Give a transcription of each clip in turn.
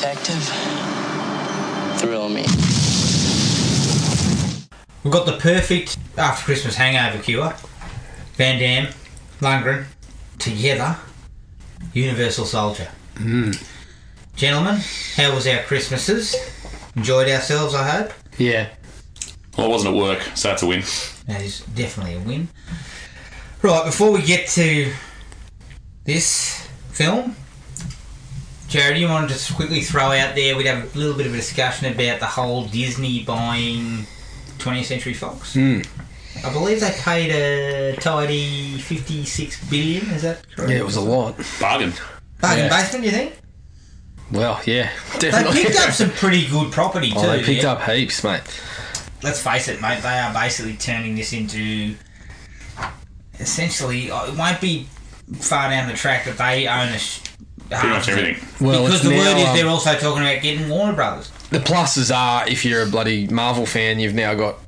detective, thrill me. We've got the perfect after Christmas hangover cure. Van Damme, Lundgren, together, Universal Soldier. Gentlemen, how was our Christmases? Enjoyed ourselves, I hope? Yeah. Well, I wasn't at work, so that's a win. That is definitely a win. Right, before we get to this film, Jared, you wanted to just quickly throw out there, we'd have a little bit of a discussion about the whole Disney buying 20th Century Fox. I believe they paid a tidy $56 billion, is that correct? Yeah, it was a lot. Bargain. Bargain basement, you think? Well, yeah, definitely. They picked up some pretty good property too. They picked up heaps, mate. Let's face it, mate, they are basically turning this into... Essentially, it won't be far down the track that they own Pretty much everything. Well, because the now, word is they're also talking about getting Warner Brothers. The pluses are, if you're a bloody Marvel fan, you've now got,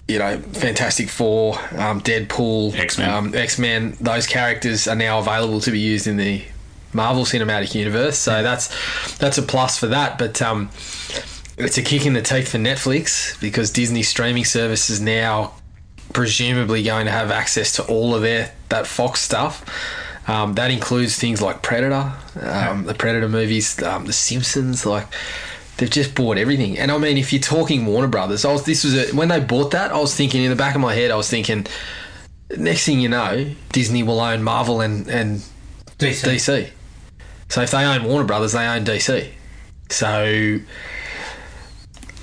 you know, Fantastic Four, Deadpool, X-Men. Those characters are now available to be used in the Marvel Cinematic Universe, so that's a plus for that. But it's a kick in the teeth for Netflix because Disney streaming service is now presumably going to have access to all of that Fox stuff. That includes things like Predator, the Predator movies, The Simpsons. Like, they've just bought everything. And I mean, if you're talking Warner Brothers, when they bought that, I was thinking in the back of my head, next thing you know, Disney will own Marvel and DC. So if they own Warner Brothers, they own DC. So,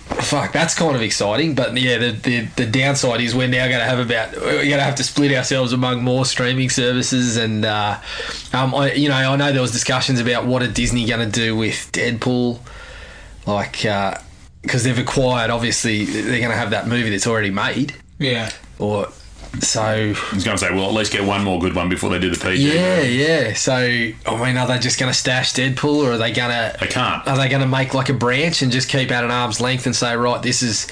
fuck, that's kind of exciting. But yeah, the downside is we're now going to have to split ourselves among more streaming services. And I know there was discussions about what are Disney going to do with Deadpool, like because they've acquired. Obviously, they're going to have that movie that's already made. Yeah. So I was going to say, well, at least get one more good one before they do the PG. Yeah. So, I mean, are they just going to stash Deadpool, or are they going to... They can't. Are they going to make like a branch and just keep at an arm's length and say, right, this is...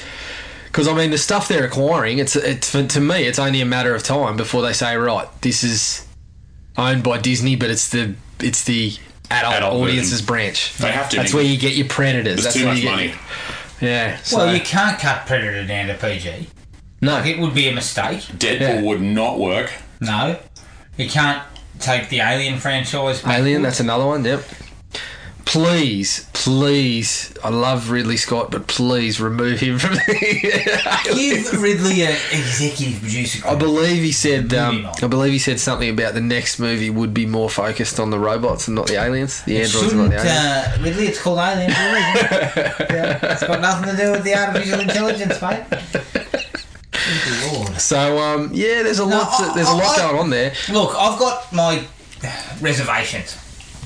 Because, I mean, the stuff they're acquiring, it's to me, it's only a matter of time before they say, right, this is owned by Disney, but it's the adult audience's version. Branch. They have to. That's where you get your Predators. There's That's too where much you money. Yeah. Well, you can't cut Predator down to PG. No. Like, it would be a mistake. Deadpool would not work. No. You can't take the Alien franchise backwards. Alien, that's another one, yep. Please, I love Ridley Scott, but please remove him from the... Give Ridley an executive producer. I believe he said something about the next movie would be more focused on the robots and not the aliens. The androids and not the aliens. Ridley, it's called Alien for a reason. Yeah, it's got nothing to do with the artificial intelligence, mate. Good Lord. So there's a lot going on there. Look, I've got my reservations.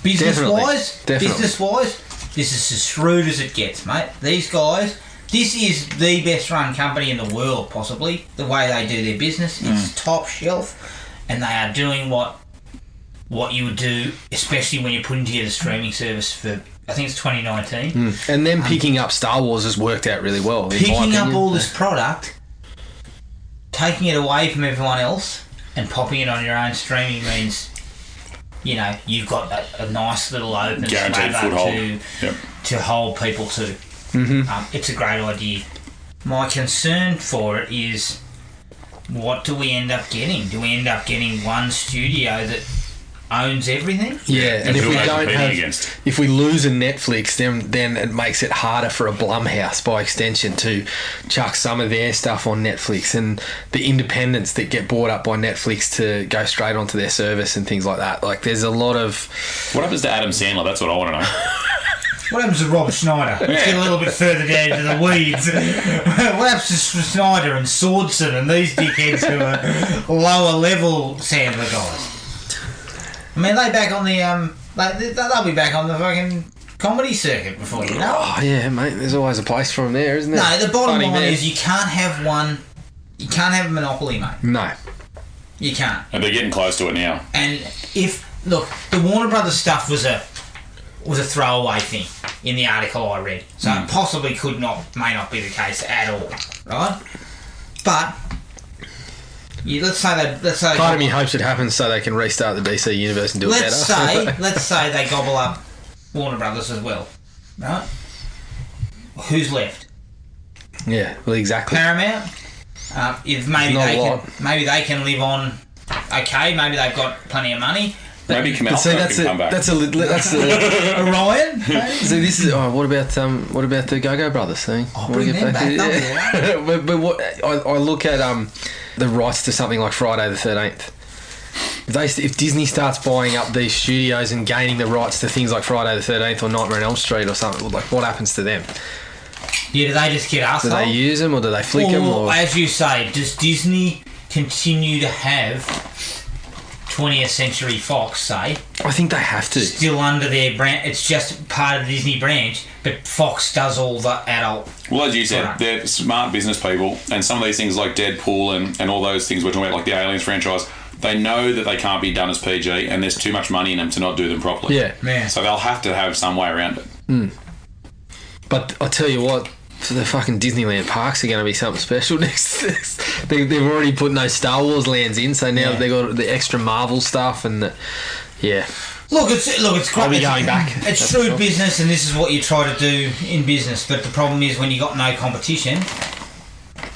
Business-wise, this is as shrewd as it gets, mate. These guys, this is the best run company in the world, possibly. The way they do their business, it's top shelf, and they are doing what you would do, especially when you're putting together a streaming service for, I think it's 2019. And then picking up Star Wars has worked out really well. Picking up all this product, taking it away from everyone else, and popping it on your own streaming means... You know, you've got a nice little open guaranteed foothold to hold people to. Mm-hmm. It's a great idea. My concern for it is, what do we end up getting? Do we end up getting one studio that owns everything? Yeah, and if we lose a Netflix, then it makes it harder for a Blumhouse by extension to chuck some of their stuff on Netflix, and the independents that get bought up by Netflix to go straight onto their service and things like that. Like, there's a lot of... What happens to Adam Sandler? That's what I want to know. What happens to Rob Schneider? Let's get a little bit further down into the weeds. What happens to Schneider and Swordson and these dickheads who are lower level Sandler guys? I mean, they back on the they'll be back on the fucking comedy circuit before you know. Oh yeah, mate. There's always a place for them there, isn't there? No, the bottom line is you can't have one. You can't have a monopoly, mate. No, you can't. And they're getting close to it now. And the Warner Brothers stuff was a throwaway thing in the article I read, so it possibly may not be the case at all, right? But. Let's say part of me hopes it happens so they can restart the DC universe and do it better. Let's say they gobble up Warner Brothers as well. right? Who's left? Yeah, well, exactly. Paramount. If maybe they can live on. Okay, maybe they've got plenty of money. Maybe Camelco can come back. That's Orion. So this is. What about the Go-Go Brothers thing? Bring them back. Yeah. but what I look at the rights to something like Friday the 13th. If Disney starts buying up these studios and gaining the rights to things like Friday the 13th or Nightmare on Elm Street or something, like what happens to them? Yeah, do they just get us? Do they use them or do they flick them? Or as you say, does Disney continue to have 20th Century Fox, say? I think they have to. Still under their brand. It's just part of the Disney branch, but Fox does all the adult. Well, as you said, they're smart business people, and some of these things like Deadpool and all those things we're talking about, like the Aliens franchise, they know that they can't be done as PG, and there's too much money in them to not do them properly. Yeah. So they'll have to have some way around it. Mm. But I tell you what, for the fucking Disneyland parks are going to be something special next. They've already put no Star Wars lands in, so now they've got the extra Marvel stuff and Look, it's I'll be going back. It's shrewd business, and this is what you try to do in business. But the problem is when you got no competition.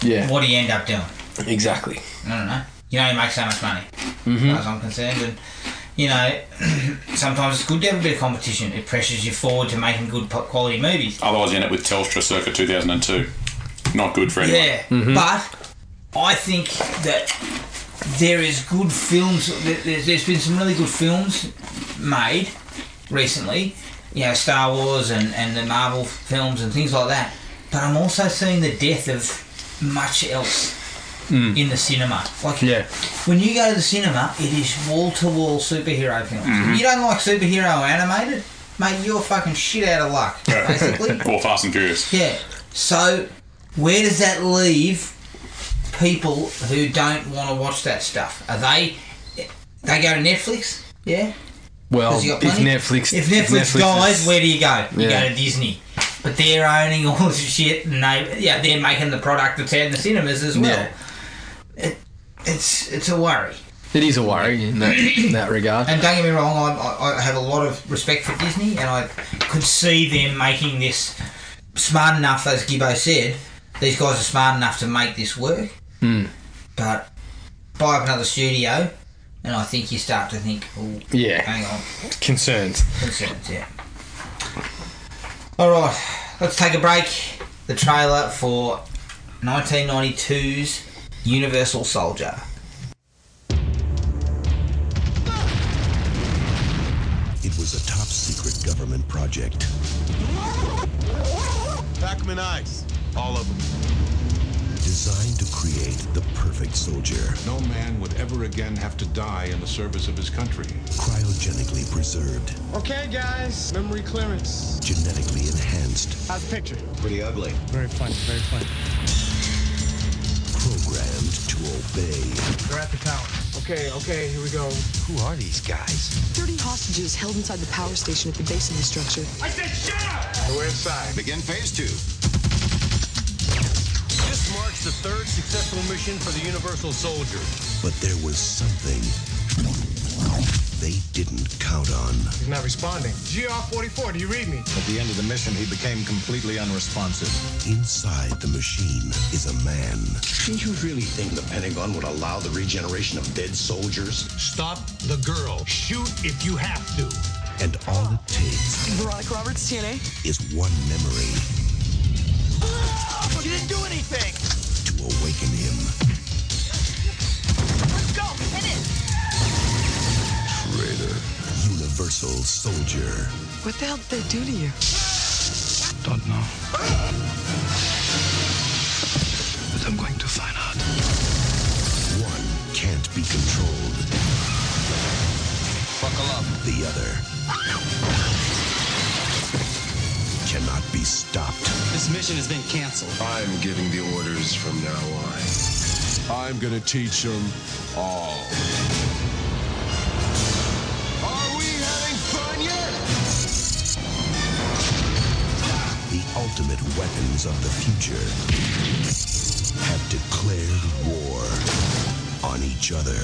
Yeah. What do you end up doing? Exactly. I don't know. You only make so much money, as far as I'm concerned, and sometimes it's good to have a bit of competition. It pressures you forward to making good quality movies. Otherwise, you end up with Telstra circa 2002. Not good for anyone. Yeah, but I think that there is good films. There's been some really good films made recently. Star Wars and the Marvel films and things like that. But I'm also seeing the death of much else. In the cinema. When you go to the cinema, it is wall-to-wall superhero films. If you don't like superhero animated, mate, you're fucking shit out of luck, basically. Or Fast and Furious. Yeah. So, where does that leave people who don't want to watch that stuff? Are they go to Netflix? Yeah? Well, if Netflix dies, where do you go? You go to Disney. But they're owning all this shit, and they're making the product that's out in the cinemas as well. Yeah. It's a worry. It is a worry in that regard. And don't get me wrong, I have a lot of respect for Disney, and I could see them making this smart enough, as Gibbo said. These guys are smart enough to make this work. But buy up another studio, and I think you start to think, hang on. Concerns, yeah. Alright, let's take a break. The trailer for 1992's Universal Soldier. It was a top secret government project. Pack them in ice. All of them. Designed to create the perfect soldier. No man would ever again have to die in the service of his country. Cryogenically preserved. Okay, guys. Memory clearance. Genetically enhanced. How's the picture? Pretty ugly. Very funny, very funny. Programmed to obey. They're at the tower. Okay, here we go. Who are these guys? 30 hostages held inside the power station at the base of the structure. I said shut up! We're inside. Begin phase 2. This marks the third successful mission for the Universal Soldier. But there was something they didn't count on. He's not responding. GR-44, do you read me? At the end of the mission, he became completely unresponsive. Inside the machine is a man. Do you really think the Pentagon would allow the regeneration of dead soldiers? Stop the girl. Shoot if you have to. And all it takes Veronica Roberts, TNA. is one memory You didn't do anything! to awaken him. Let's go, hit it! Traitor. Universal Soldier. What the hell did they do to you? Don't know. But I'm going to find out. One can't be controlled. Buckle up. The other cannot be stopped. This mission has been canceled. I'm giving the orders from now on. I'm gonna teach them all. Are we having fun yet? The ultimate weapons of the future have declared war on each other.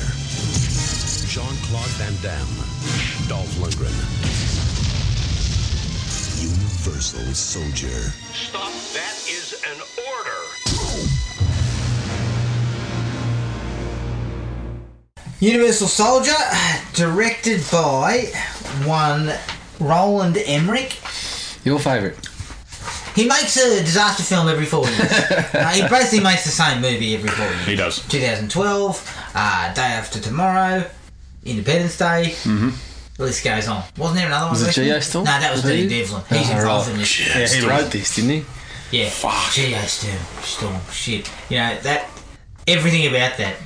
Jean-Claude Van Damme, Dolph Lundgren. Universal Universal Soldier. Stop. That is an order. Universal Soldier, directed by one Roland Emmerich. Your favourite? He makes a disaster film every 4 years. He basically makes the same movie every 4 years. He does. 2012, Day After Tomorrow, Independence Day. Mm-hmm. The list goes on. Wasn't there another one? Was it Geo still? No, that was Dean Devlin. He's involved in this. Yeah, he wrote this, didn't he? Yeah. Fuck. Geo Storm. Shit. You know, that... Everything about that,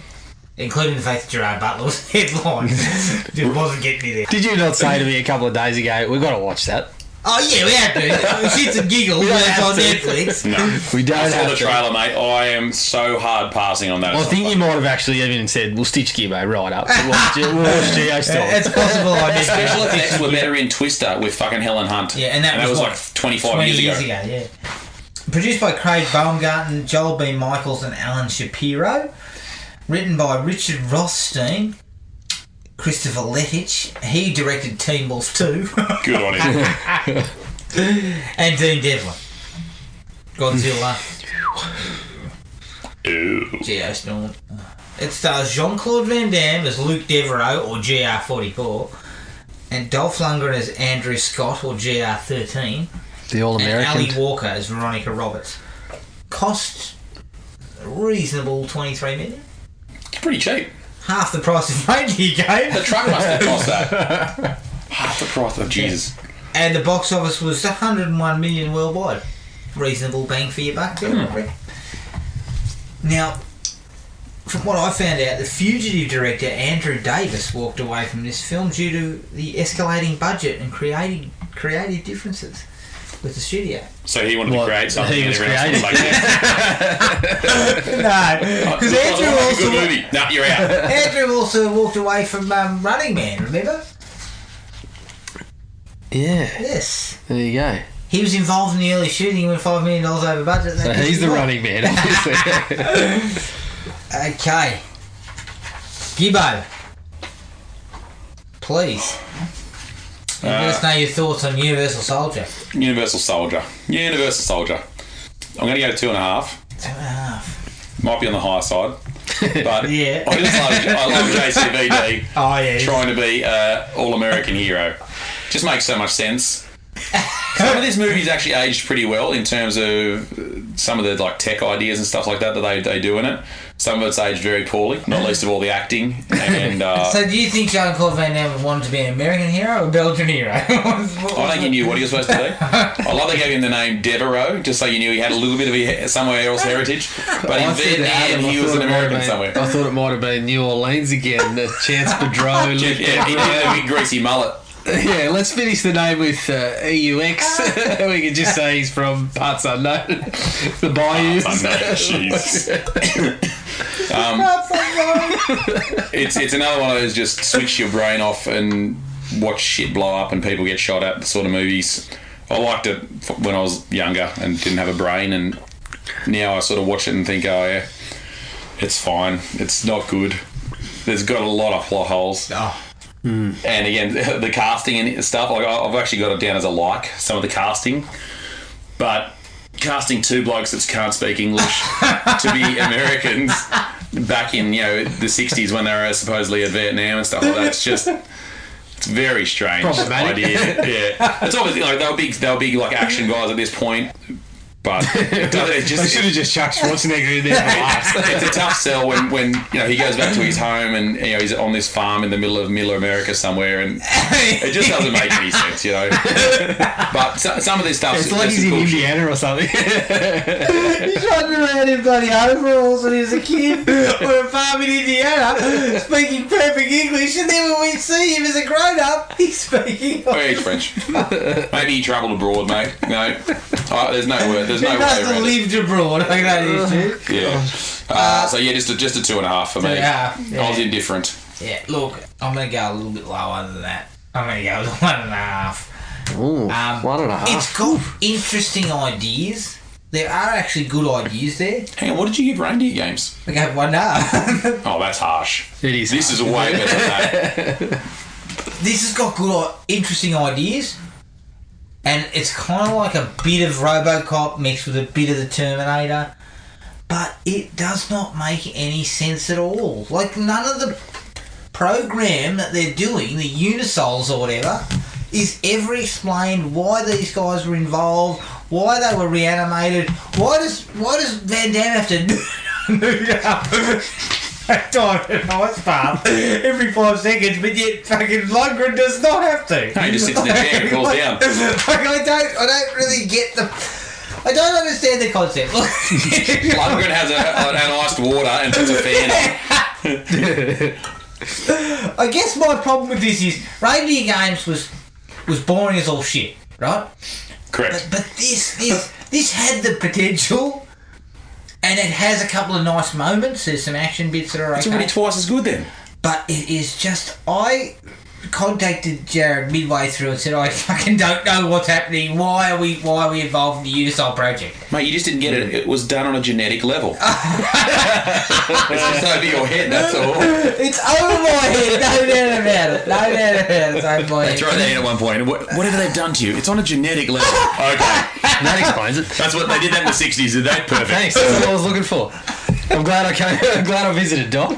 including the fact that Gerard Butler was headline, just wasn't getting me there. Did you not say to me a couple of days ago, we've got to watch that? Oh yeah, we have to. Shits and giggles. It's on Netflix. No. We don't I saw have the to. trailer, mate. I am so hard passing on that. Well, I think you might have actually even said, we'll stitch Gibbo right up. We'll watch Geo Storm. It's possible I missed Special it. effects were better in Twister with fucking Helen Hunt. Yeah, and that was like 25 20 years ago. Yeah. Produced by Craig Baumgarten, Joel B. Michaels and Alan Shapiro. Written by Richard Rothstein, Christopher Lettich. He directed Teen Wolf 2. Good on him. And Dean Devlin. Godzilla. Geo Storm. It stars Jean-Claude Van Damme as Luke Devereaux, or GR44, and Dolph Lundgren as Andrew Scott, or GR13. The All-American. And Ali Walker as Veronica Roberts. Cost a reasonable $23 million. It's pretty cheap. Half the price of Reindeer Games. The truck must have cost that. Half the price of Jesus. And the box office was $101 million worldwide. Reasonable bang for your buck, I reckon. Now, from what I found out, the Fugitive director Andrew Davis walked away from this film due to the escalating budget and creative differences with the studio. So he wanted to create something. He was and everyone else creative. was like, No, because Andrew good movie. No, you're out. Andrew also walked away from Running Man, remember? Yeah. Yes. There you go. He was involved in the early shooting, went $5 million over budget. So he's the running man, obviously. Okay. Gibbo. Please. Let us know your thoughts on Universal Soldier. Universal Soldier. I'm going to go 2.5. 2.5. Might be on the higher side. But Yeah. I love JCVD Oh, yeah. trying to be all-American hero. Just makes so much sense. Some of this movie's actually aged pretty well in terms of some of the like tech ideas and stuff like that they do in it. Some of it's aged very poorly, not least of all the acting. And So do you think Jean-Claude Van Damme wanted to be an American hero or a Belgian hero? I don't think he knew what he was supposed to be. I love they gave him the name Devereaux, just so you knew he had a little bit of somewhere else heritage. But in Vietnam, he was an American somewhere. I thought it might have been New Orleans again. The Chance Pedro. Yeah, he did a big greasy mullet. Yeah, let's finish the name with EUX. We can just say he's from parts unknown. The Bayous. Jeez. It's another one of those just switch your brain off and watch shit blow up and people get shot at sort of movies. I liked it when I was younger and didn't have a brain, and now I sort of watch it and think, oh yeah, it's fine. It's not good. There's got a lot of plot holes. Oh. And again, the casting and stuff, like I've actually got it down as a like, some of the casting. But casting two blokes that can't speak English to be Americans back in, the 60s when they were supposedly at Vietnam and stuff like that, it's very strange idea. Yeah. It's obviously like they were big like action guys at this point. But they should have just chucked Schwarzenegger in there for laughs. It's a tough sell when he goes back to his home and he's on this farm in the middle of America somewhere, and it just doesn't make any sense, But some of this stuff, it's like he's in Indiana or something. He's running around in bloody overalls when he was a kid on a farm in Indiana, speaking perfect English, and then when we see him as a grown-up, he's speaking. Oh, yeah, he's French. Maybe he travelled abroad, mate. No, there's no word. There's no way around it. Lived abroad. I know this too. Yeah. So yeah, just a 2.5 for me. Yeah. I was indifferent. Yeah. Look, I'm gonna go a little bit lower than that. I'm gonna go with 1.5. Ooh, 1.5. It's got interesting ideas. There are actually good ideas there. Hang on, what did you give Reindeer Games? I gave 1.5. Oh, that's harsh. It is. This is way better than that. This has got good, interesting ideas. and it's kind of like a bit of RoboCop mixed with a bit of the Terminator, but it does not make any sense at all. Like, none of the program that they're doing, the Unisols or whatever, is ever explained why these guys were involved, why they were reanimated. Why does Van Damme have to move up time in an ice bath every 5 seconds, but yet fucking Lundgren does not have to? No, he just sits in the chair and cools down. I don't really get the... I don't understand the concept. Lundgren has an iced water and puts a fan on. I guess my problem with this is Reindeer Games was boring as all shit, right? Correct. But this had the potential, and it has a couple of nice moments. There's some action bits that are okay. It's already twice as good then. But it is just... I contacted Jared midway through and said, I fucking don't know what's happening. Why are we involved in the Unisol project? Mate, you just didn't get it. It was done on a genetic level. It's just over your head, that's all. It's over my head. No doubt about it. It's over my head. They throw that in at one point. Whatever they've done to you, it's on a genetic level. Okay. That explains it. That's what they did that in the 60s, did they? Perfect. Thanks, that's what I was looking for. I'm glad I came. I'm glad I visited, Doc.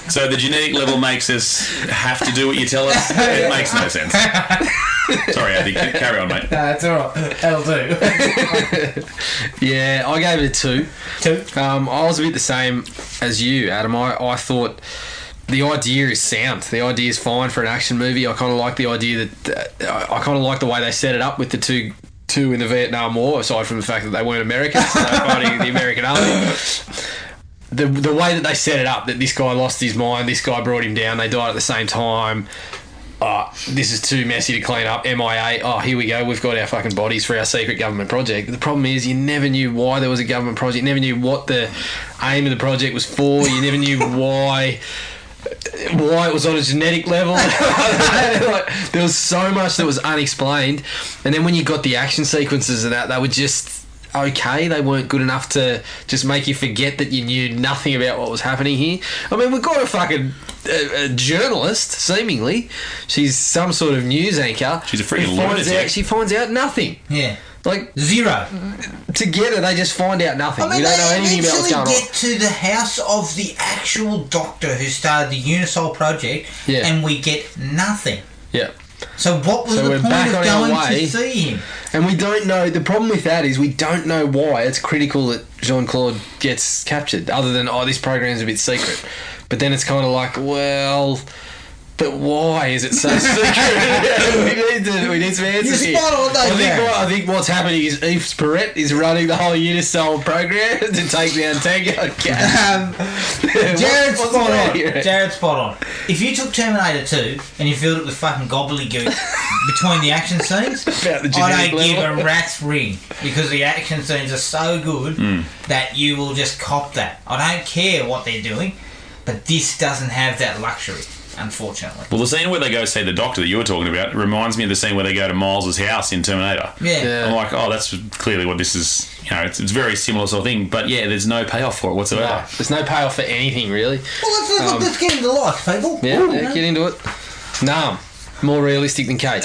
So the genetic level makes us have to do what you tell us? It makes no sense. Sorry, Andy. Carry on, mate. No, it's alright. That'll do. Yeah, I gave it a 2. 2? I was a bit the same as you, Adam. I thought the idea is sound. The idea is fine for an action movie. I kind of like the idea that... I kind of like the way they set it up with the two in the Vietnam War, aside from the fact that they weren't Americans, so they're fighting the American army. The way that they set it up, that this guy lost his mind, this guy brought him down, they died at the same time. This is too messy to clean up. MIA. Oh, here we go. We've got our fucking bodies for our secret government project. The problem is you never knew why there was a government project. You never knew what the aim of the project was for. You never knew why it was on a genetic level. Like, there was so much that was unexplained. And then when you got the action sequences and that, they were just... okay, they weren't good enough to just make you forget that you knew nothing about what was happening here. I mean, we've got a fucking a journalist, seemingly. She's some sort of news anchor. She's a freaking lunatic. She finds out nothing. Yeah. Like... 0. Together, they just find out nothing. We don't know anything about what's going on. They get to the house of the actual doctor who started the Unisol project, and we get nothing. Yeah. So what was the point of going to see him? And we don't know... The problem with that is we don't know why it's critical that Jean-Claude gets captured, other than, this program's a bit secret. But then it's kind of like, well... But why is it so secret? we need some answers here. You're spot on, though, I think what's happening is Yves Perret is running the whole Unisol program to take down Tango. Jared's spot on. Jared's spot on. If you took Terminator 2 and you filled it with fucking gobbledygook between the action scenes, I don't give a rat's ring, because the action scenes are so good that you will just cop that. I don't care what they're doing, but this doesn't have that luxury, unfortunately. Well, the scene where they go see the doctor that you were talking about reminds me of the scene where they go to Miles's house in Terminator. Yeah. I'm like, that's clearly what this is. It's a very similar sort of thing, but there's no payoff for it whatsoever. No, there's no payoff for anything, really. Well, let's get into life, people. Yeah, get into it. Nah, more realistic than Kate.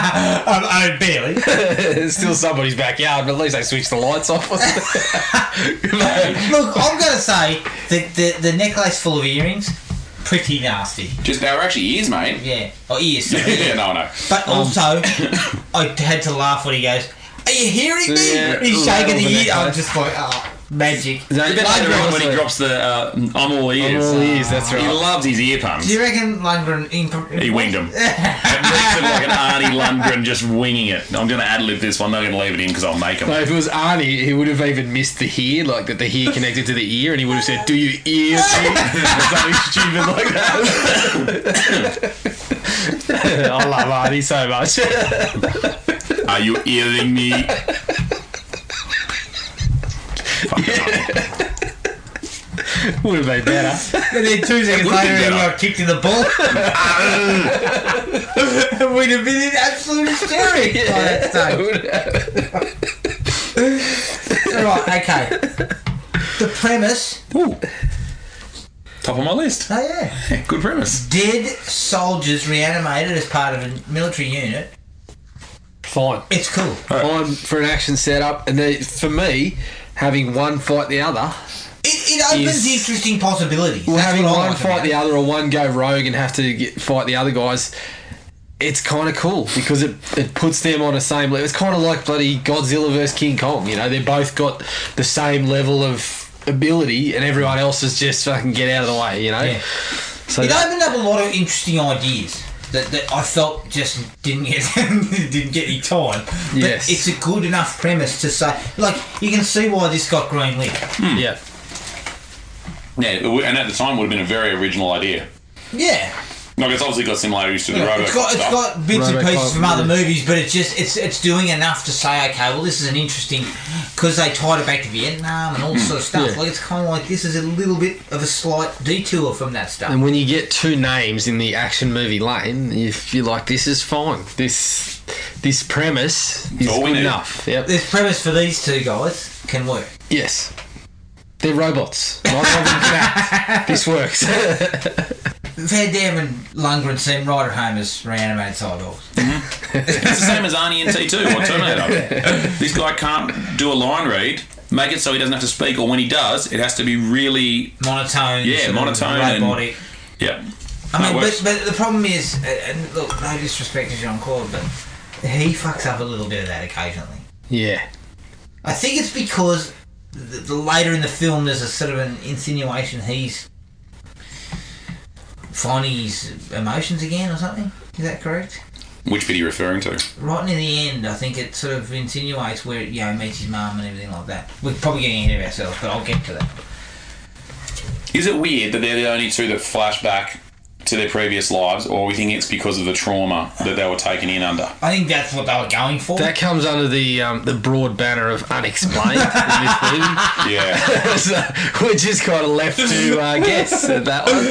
I mean, barely. It's still somebody's backyard, but at least they switched the lights off. Look, I'm going to say that the necklace full of earrings, pretty nasty. They were actually ears, mate. Yeah. Oh, ears. Yeah, no. But also, I had to laugh when he goes, "Are you hearing me?" Yeah, he's shaking the ear. I'm just like, magic. A bit later on when he drops the I'm all ears. I'm all ears, that's right. He loves his ear puns. Do you reckon Lundgren... He winged him. It makes him like an Arnie Lundgren just winging it. I'm going to ad-lib this one. I'm not going to leave it in because I'll make him. No, if it was Arnie, he would have even missed the hair, like that the hair connected to the ear, and he would have said, "Do you ear me?" Or something stupid like that. I love Arnie so much. Are you earing me? Would have been better. And then 2 seconds later, he got kicked in the ball. We'd have been in absolute hysterics by that stage. Alright, okay. The premise... Ooh. Top of my list. Oh, yeah. Good premise. Dead soldiers reanimated as part of a military unit fine. It's cool. Fine for an action setup, and for me, having one fight the other. It opens interesting possibilities. Well, having one fight the other or one go rogue and have to fight the other guys, it's kind of cool because it puts them on the same level. It's kind of like bloody Godzilla vs King Kong. You know, they both got the same level of ability, and everyone else is just fucking get out of the way. You know. Yeah. So it opened up a lot of interesting ideas that I felt just didn't get any time. But yes. It's a good enough premise to say, like, you can see why this got greenlit. Yeah. Yeah, and at the time would have been a very original idea. Yeah. Like, it's obviously got similarities to the RoboCop It's got bits and pieces from other movies, but it's doing enough to say, okay, well, this is an interesting, because they tied it back to Vietnam and all sort of stuff. Yeah. Like, it's kind of like this is a little bit of a slight detour from that stuff. And when you get two names in the action movie lane, if you're like, this is fine. This premise is good enough. Yep. This premise for these two guys can work. Yes. They're robots. Neither of them can act. This works. Van Damme and Lundgren seem right at home as reanimated cyborgs. Mm-hmm. It's the same as Arnie in T2 or Terminator. This guy can't do a line read, make it so he doesn't have to speak, or when he does, it has to be really... monotone. Yeah, monotone. Robotic. Yeah. I mean, but the problem is, and look, no disrespect to Jean-Claude, but he fucks up a little bit of that occasionally. Yeah. I think it's because the later in the film there's a sort of an insinuation he's finding his emotions again or something. Is that correct? Which bit are you referring to? Right near the end, I think it sort of insinuates where, you know, he meets his mum and everything like that. We're probably getting ahead of ourselves, but I'll get to that. Is it weird that they're the only two that flash back to their previous lives, or we think it's because of the trauma that they were taken in under? I think that's what they were going for. That comes under the broad banner of unexplained in this movie. Yeah. So we're just kind of left to guess at that one.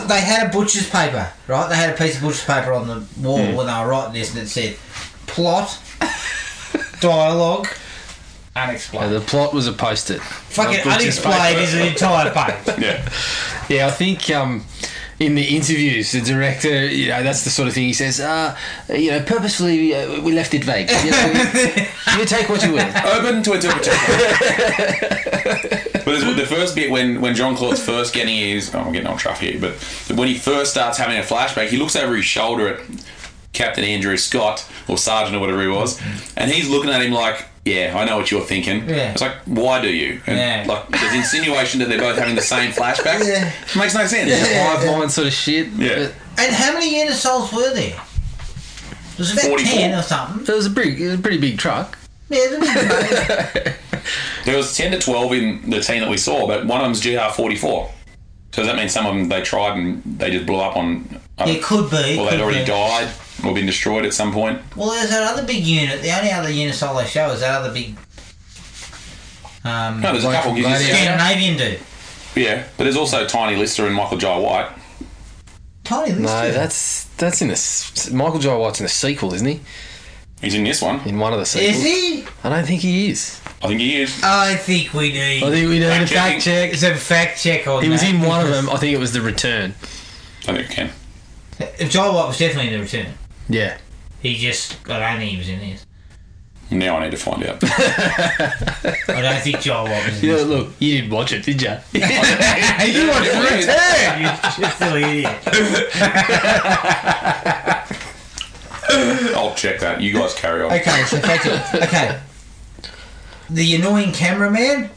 They had a butcher's paper, right? They had a piece of butcher's paper on the wall when they were writing this, and it said plot, dialogue, unexplained. The plot was a post-it. Fucking unexplained is an entire page. Yeah. Yeah, I think in the interviews, the director, you know, that's the sort of thing he says, you know, purposefully we left it vague. You know, you take what you will. Open to interpretation. But the first bit when Jean-Claude's first getting his... Oh, I'm getting on track here, but when he first starts having a flashback, he looks over his shoulder at Captain Andrew Scott, or Sergeant or whatever he was, and he's looking at him like, yeah, I know what you're thinking. Yeah. It's like, why do you? And like, there's insinuation that they're both having the same flashbacks. Yeah. It makes no sense. Hive mind sort of shit. Yeah. And how many Unisouls were there? It was about 44. 10 or something. So it was a pretty big truck. Yeah, it was a big There was 10 to 12 in the team that we saw, but one of them's GR44. So does that mean some of them they tried and they just blew up on... It could be. Or they'd already died or been destroyed at some point. Well, there's that other big unit. The only other Unisol they show is that other big... no, there's a couple. Scandinavian dude. Yeah, but there's also Tiny Lister and Michael Jai White. Tiny Lister? No, that's in the... Michael Jai White's in the sequel, isn't he? He's in this one. In one of the sequels. Is he? I don't think he is. I think he is. I think we need... a fact check. It's a fact check on He was in one of them. I think it was The Return. I think it can. Jai White was definitely in The Return. Yeah. He just... I don't think he was in this. Now I need to find out. I don't think Jai White was in this. Look, you didn't watch it, did you? You watched The Return! You silly idiot. I'll check that. You guys carry on. Okay, so fact check. Okay. The annoying cameraman...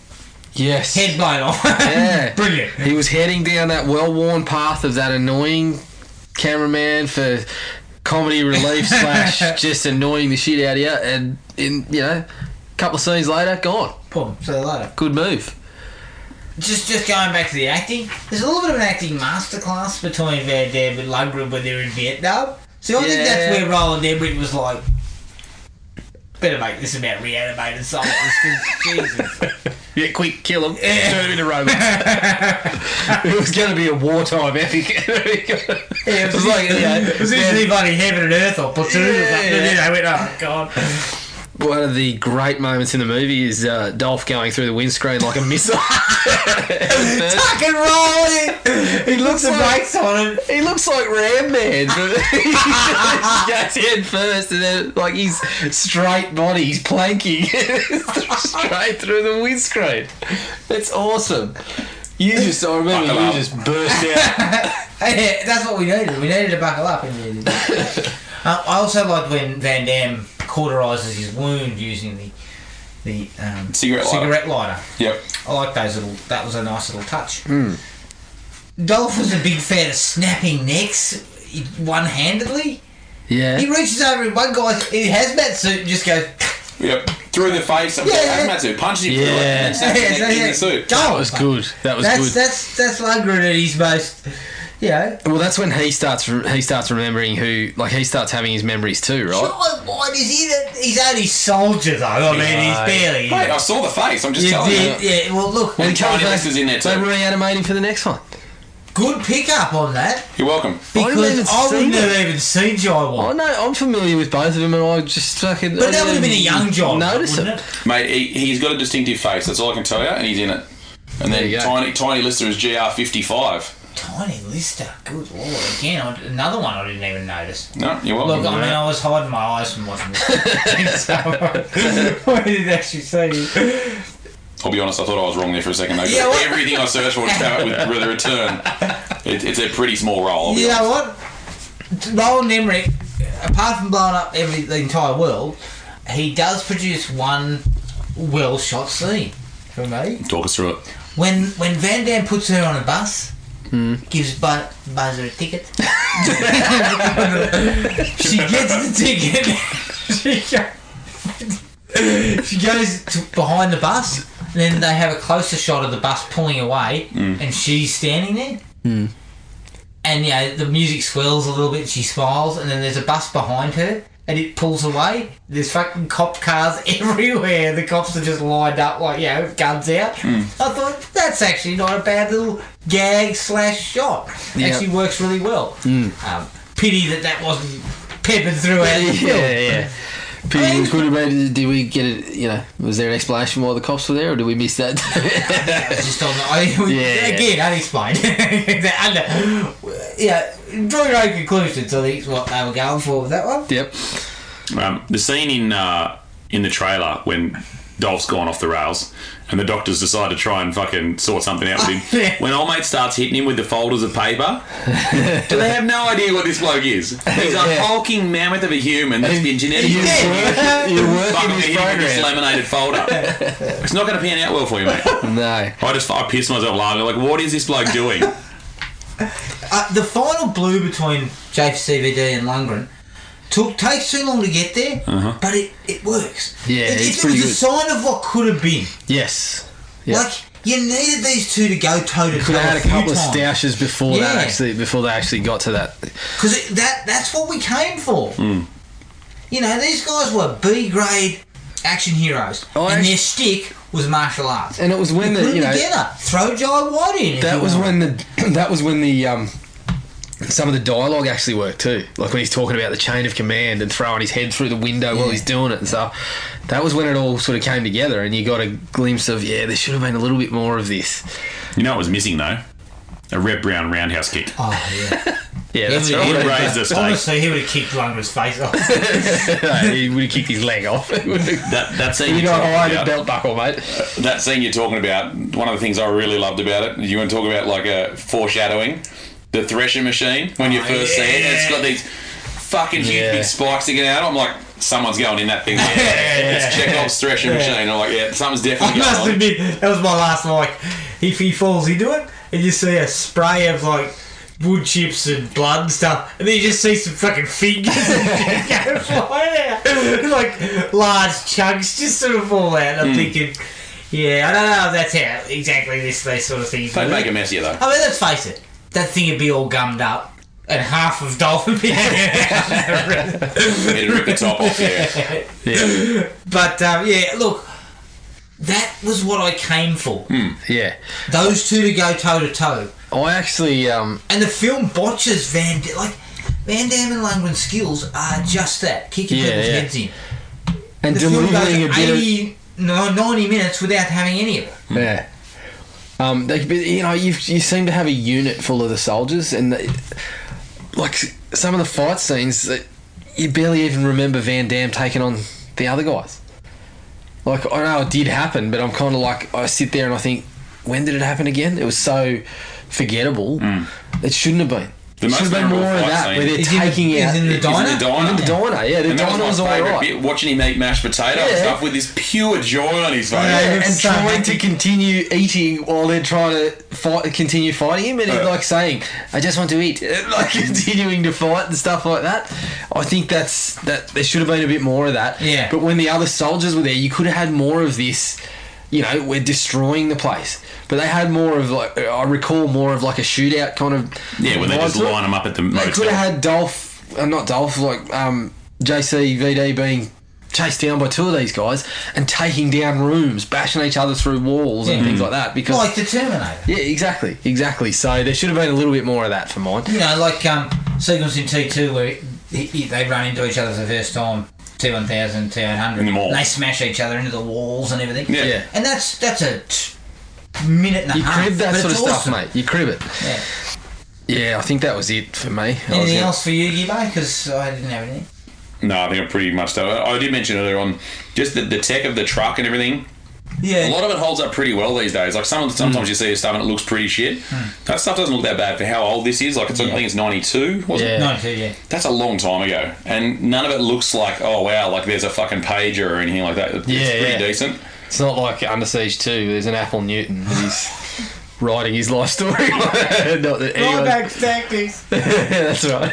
Yes. Head blown off. Yeah. Brilliant. He was heading down that well-worn path of that annoying cameraman for comedy relief / just annoying the shit out of you, and in, you know, a couple of scenes later, gone. Boom. See you later. Good move. Just going back to the acting, there's a little bit of an acting masterclass between Van Damme and Lundgren when they were in Vietnam. So I think that's where Roland Emmerich was like, better make this about reanimated soldiers, because Jesus. Yeah, quick, kill him. Turn him into robots. It was going to be a wartime epic. It was like, it was usually bloody Heaven and Earth or Platoon or something. And then I went, oh, God. one of the great moments in the movie is Dolph going through the windscreen like a missile. Tuck and rolling. He looks the brakes on him. He looks like Ram Man. He goes head first, and then like his straight body, he's planking straight through the windscreen. It's awesome. I remember you just burst out. Yeah, that's what we needed. We needed to buckle up. I also like when Van Damme cauterises his wound using the cigarette lighter. Yep. I like those little. That was a nice little touch. Dolph was a big fan of snapping necks one-handedly. Yeah. He reaches over and one guy in his hazmat suit and just goes. Yep. Through the face. Hazmat suit. Punches him and snaps his neck in the suit. That was good. That was good. That's Lundgren at his most. Well, that's when he starts remembering he starts having his memories too, right? Sure, what is he? He's only soldier though. I mean, he's barely. Mate, I saw the face. I'm just telling you. Yeah. Well, look. And Tiny Lister's in there too. They reanimate him for the next one. Good pickup on that. You're welcome. Because I wouldn't have even seen Jai White. Oh no, I'm familiar with both of them, and I just fucking. But that would have been a young Jai. Notice it, mate. He's got a distinctive face. That's all I can tell you, and he's in it. And then Tiny Lister is GR55. Tiny Lister, good lord! Again, another one I didn't even notice. No, you're welcome. Look, I mean, I was hiding my eyes from watching this. So I didn't actually see. I'll be honest, I thought I was wrong there for a second. Though, everything I searched for came out with the return. It's a pretty small role. You know what? Roland Emmerich, apart from blowing up the entire world, he does produce one well-shot scene for me. Talk us through it. When Van Damme puts her on a bus, gives Buzzer a ticket. She gets the ticket. She goes behind the bus, and then they have a closer shot of the bus pulling away, and she's standing there. And the music swells a little bit, she smiles, and then there's a bus behind her, and it pulls away. There's fucking cop cars everywhere. The cops are just lined up like, with guns out. I thought, that's actually not a bad little gag / shot. Actually works really well. Pity that wasn't peppered throughout the film. Yeah. Pity was good about it. Did we get it, was there an explanation why the cops were there, or did we miss that? That was just on the... Again, unexplained. Draw your own conclusions, I think is what they were going for with that one. Yep. The scene in the trailer when Dolph's gone off the rails and the doctors decide to try and fucking sort something out with him. When old mate starts hitting him with the folders of paper, do they have no idea what this bloke is? He's a hulking mammoth of a human that's been genetically fucking hit him with this laminated folder. It's not going to pan out well for you, mate. No. I pissed myself laughing. Like, what is this bloke doing? The final blue between JCVD and Lundgren takes too long to get there, but it works. Yeah, it's pretty a good. sign of what could have been. Yes. Yep. Like, you needed these two to go toe to toe. Could have had a couple of times. stoushes before they actually got to that. Because that's what we came for. These guys were B grade action heroes, and their stick was martial arts. And it was when together, throw Jai White in. That was when the some of the dialogue actually worked too. Like when he's talking about the chain of command and throwing his head through the window while he's doing it and stuff. That was when it all sort of came together, and you got a glimpse of there should have been a little bit more of this. You know what was missing though? A Reb Brown roundhouse kick. Oh yeah. Yeah, that's right. He would have raised the stake. Honestly, he would have kicked Lundgren's face off. He would have kicked his leg off. That scene you got a high belt buckle, mate. That scene you're talking about, one of the things I really loved about it, you want to talk about like a foreshadowing, the threshing machine, when you first see it, and it's got these fucking huge big spikes sticking out. I'm like, someone's going in that thing. It's Chekhov's threshing machine. I'm like, something's definitely going on. I must admit, that was my last like, if he falls into it, and you see a spray of like wood chips and blood and stuff, and then you just see some fucking fingers go flying out. Like large chunks just sort of fall out. I'm thinking, I don't know if that's how exactly this sort of thing. They'd make a mess of you though. I mean, let's face it, that thing would be all gummed up, and half of Dolphin would be It'd rip the top off, yeah. But look, that was what I came for. Yeah. Those two to go toe to toe. I actually and the film botches Van Damme and Lundgren's skills are just that, kicking people's heads in. And the film delivering goes a bit 80, 90 minutes without having any of it. Yeah. You seem to have a unit full of the soldiers, and like some of the fight scenes, you barely even remember Van Damme taking on the other guys. Like, I know it did happen, but I'm kind of like, I sit there and I think, when did it happen again? It was so forgettable. It shouldn't have been. There should have been more of that, where they're taking out... in the diner? In the diner, yeah. The diner was all right. Watching him eat mashed potato and stuff with this pure joy on his face. And trying to continue eating while they're trying to continue fighting him, and he's like saying, I just want to eat. Like, continuing to fight and stuff like that. I think that there should have been a bit more of that. Yeah. But when the other soldiers were there, you could have had more of this... we're destroying the place. But they had more of, like, I recall more of like a shootout kind of... Yeah, when they just line them up at the motel. They could have had not Dolph, like JCVD being chased down by two of these guys and taking down rooms, bashing each other through walls and things like that. Because like the Terminator. Yeah, exactly. So there should have been a little bit more of that for mine. Like sequence in T2 where they run into each other for the first time. T1000, T800. In the mall. And they smash each other into the walls and everything. Yeah. And that's a minute and a half. You crib that sort of stuff, awesome. mate. You crib it. Yeah, I think that was it for me. Anything else for you, Gibbo? Because I didn't have anything. No, I think I'm pretty much done. I did mention earlier on just the tech of the truck and everything. Yeah. A lot of it holds up pretty well these days. Like sometimes you see stuff and it looks pretty shit. That stuff doesn't look that bad for how old this is. Like I think it's 92, wasn't it? 92, yeah. That's a long time ago. And none of it looks like, oh wow, like there's a fucking pager or anything like that. It's pretty decent. It's not like Under Siege 2, there's an Apple Newton and he's writing his life story. Not that anyone... Back tactics. That's right.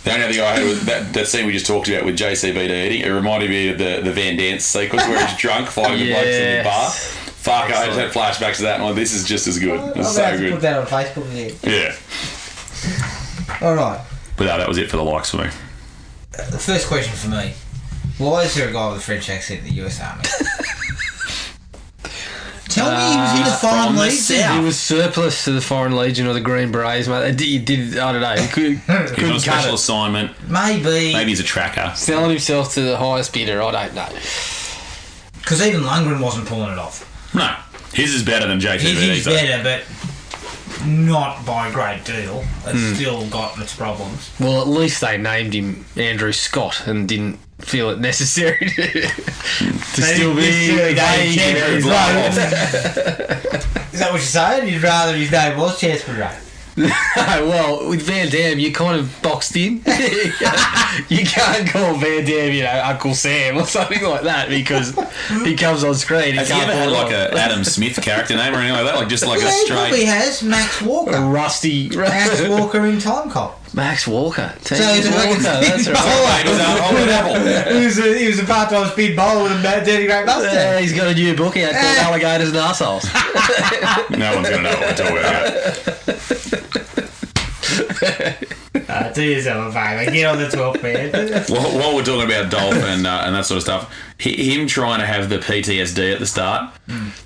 The only other thing I had was that scene we just talked about with JCVD eating. It reminded me of the Van Dance sequence where he's drunk fighting the blokes in the bar. Fuck, I just had flashbacks to that and like, this is just as good. It's so good. Put that on Facebook again. Yeah. Alright. But no, that was it for the likes for me. The first question for me. Why is there a guy with a French accent in the US Army? Tell me he was in the Foreign Legion. He was surplus to the Foreign Legion or the Green Berets, mate. He did, I don't know, he couldn't He's on a special cut it. assignment. Maybe He's a tracker. Selling himself to the highest bidder, I don't know. because even Lundgren wasn't pulling it off. No. His is better than JCVD's. His is better, but not by a great deal. It's still got its problems. Well, at least they named him Andrew Scott and didn't feel it necessary to still be vague. Is that what you're saying? You'd rather his name was Chance Parade? Well, with Van Damme, you're kind of boxed in. You can't call Van Damme, Uncle Sam or something like that because he comes on screen. Has he ever had like a Adam Smith character name or anything like that? Like just like a straight. He probably has Max Walker. A rusty. Max Walker in Time Cop. Max Walker. So he's Walker. That's right. He was a part-time speed bowler with a dirty great mustache. He's got a new book out called Alligators and Arseholes. No one's going to know what we're talking about. Do yourself a favour. Get on the 12th, man. While we're talking about Dolph and that sort of stuff, him trying to have the PTSD at the start,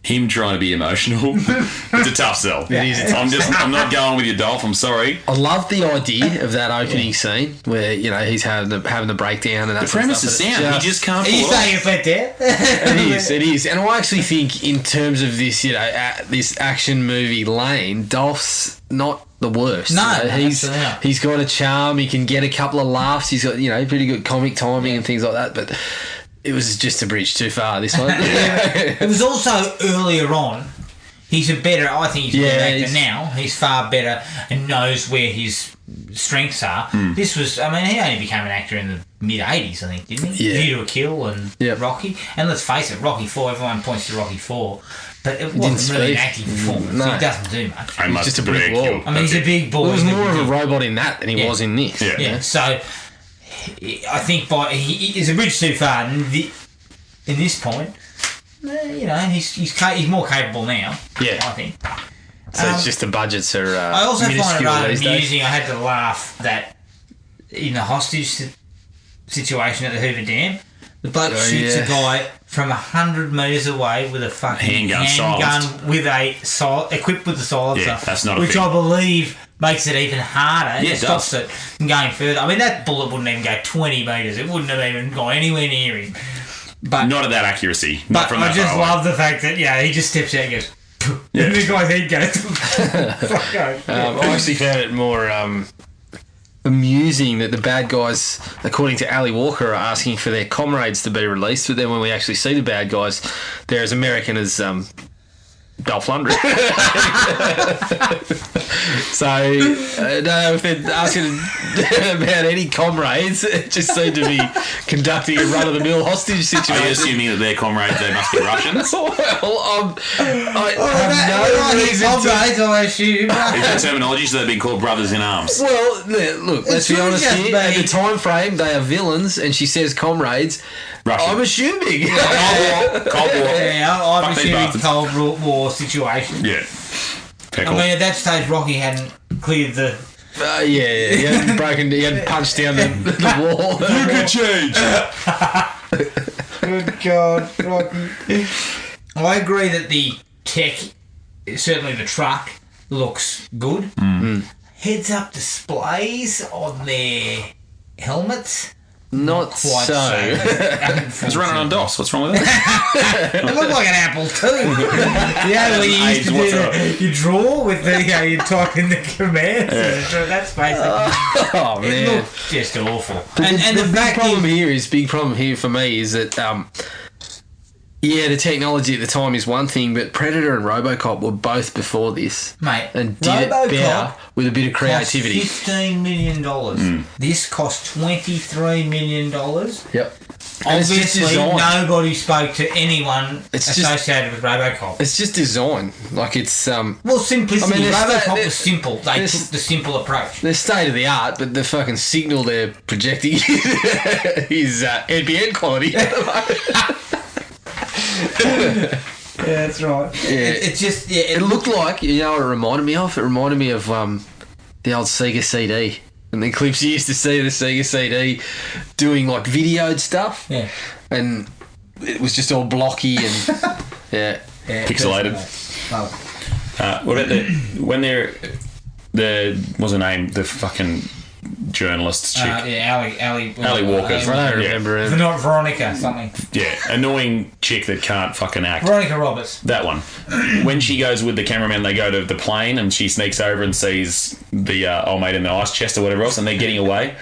him trying to be emotional, it's a tough sell. It is. I'm not going with you, Dolph. I'm sorry. I love the idea of that opening scene where he's having the breakdown and that. The premise is sound. He just can't. Are you saying it's like that? It is, and I actually think in terms of this, this action movie lane, Dolph's not the worst. No, he's got a charm. He can get a couple of laughs. He's got pretty good comic timing and things like that. But it was just a bridge too far. This one. It was also earlier on. I think he's a better actor now. He's far better and knows where his strengths are. This was, he only became an actor in the mid-80s, I think, didn't he? Yeah. View to a Kill and Rocky. And let's face it, Rocky 4, everyone points to Rocky 4. But it wasn't really an acting performance. No. He doesn't do much. He's just a brick wall. He's a big boy. He was more of a robot in that than he was in this. Yeah. So I think he's a bridge too far. And in this point, he's more capable now. Yeah, I think. So it's just the budgets are. I also find it rather amusing. Days. I had to laugh that in the hostage situation at the Hoover Dam, the bloke shoots a guy from 100 metres away with a fucking handgun with equipped with a silencer. Yeah, that's not which I believe makes it even harder. Yeah, It stops it from going further. I mean, that bullet wouldn't even go 20 metres. It wouldn't have even gone anywhere near him. But not at that accuracy. But I just love the fact that, he just steps out and goes... And the guy's head goes... I actually found it more amusing that the bad guys, according to Ali Walker, are asking for their comrades to be released, but then when we actually see the bad guys, they're as American as Dolph Lundgren. So, no, if they're asking about any comrades, it just seemed to be conducting a run-of-the-mill hostage situation. Are you assuming that their comrades, they must be Russians? Well, I have no reason comrades, I assume. Is that terminology? So they've been called brothers in arms? Well, look, let's be honest here. At the time frame, they are villains, and she says comrades. Russian. I'm assuming. Cold War. Yeah, I'm assuming Cold War situation. Yeah. Peckle. I mean, at that stage, Rocky hadn't cleared the... he hadn't punched down the wall. You can change. Good God, Rocky. I agree that the tech, certainly the truck, looks good. Heads-up displays on their helmets... Not quite so. It's running on DOS. What's wrong with that? It looked like an Apple II. Where you used to do you draw with the, you type in the commands. That's basically. Oh man, it looked just awful. But And the big problem here for me is that the technology at the time is one thing, but Predator and RoboCop were both before this, mate, and did it better with a bit of creativity. Cost $15 million. This cost $23 million. Yep. Obviously, nobody spoke to anyone associated with RoboCop. It's just design. Like, it's... well, simplicity. I mean, RoboCop was simple. They took the simple approach. They're state-of-the-art, but the fucking signal they're projecting is NBN quality at the moment. Yeah, that's right. Yeah. It just... It looked like... You know what it reminded me of? It reminded me of the old Sega CD. And the clips you used to see of the Sega CD doing like videoed stuff. Yeah. And it was just all blocky and pixelated. What about when they're what's her name? The fucking journalist chick. Ali Walker. I don't remember it. Not Veronica something. Yeah, annoying chick that can't fucking act. Veronica Roberts. That one. When she goes with the cameraman, they go to the plane and she sneaks over and sees the old mate in the ice chest or whatever else, and they're getting away.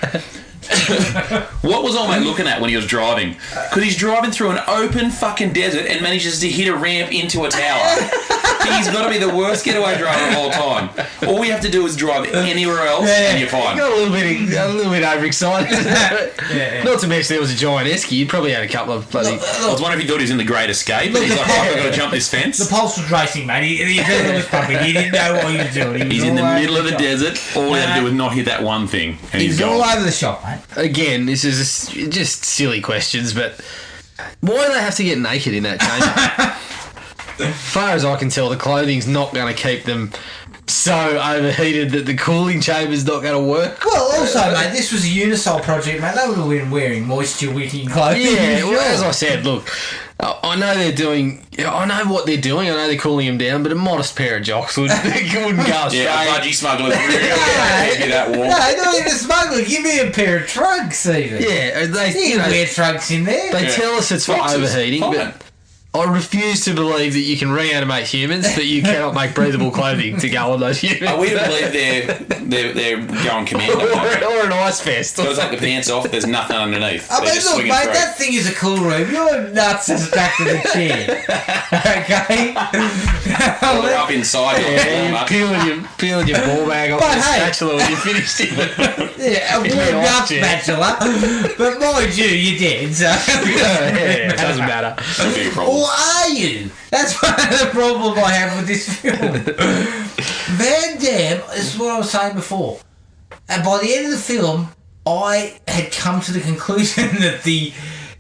What was old mate looking at when he was driving? Because he's driving through an open fucking desert and manages to hit a ramp into a tower. He's got to be the worst getaway driver of all time. All we have to do is drive anywhere else and you're fine. You got a little bit overexcited. Not to mention there was a giant esky. You'd probably had a couple of bloody... I was wondering if he thought he was in the Great Escape. He's like, I've got to jump this fence. The pulse was racing, mate. The adrenaline was pumping. He didn't know what he was doing. He's in the middle of the desert. All he had to do was not hit that one thing. And he's all over the shop, mate. Again, this is just silly questions, but why do they have to get naked in that chamber? As far as I can tell, the clothing's not going to keep them so overheated that the cooling chamber's not going to work. Well, also, mate, this was a Unisol project, mate. They would have been wearing moisture-wicking clothing. Yeah, well, as I said, look, I know they're doing... I know what they're doing. I know they're cooling them down, but a modest pair of jocks wouldn't go astray. Yeah, a budgie smuggler. That walk. No, not even a smuggler. Give me a pair of trunks, even. Yeah, you can wear trunks in there. They tell us it's for overheating, but... I refuse to believe that you can reanimate humans, but you cannot make breathable clothing to go on those humans. We believe they're going commando. or an ice vest. So it's like the pants off, there's nothing underneath. I mean, look, mate, that thing is a cool room. Your nuts are stuck to the chair. Okay? Well, they're up inside. Yeah, peeling your ball bag off the spatula when you finished it. Yeah, a warmed up spatula. But mind you, you're dead, so... it doesn't matter. Big problem. Or are you? That's one of the problems I have with this film. Van Damme, this is what I was saying before. And by the end of the film, I had come to the conclusion that the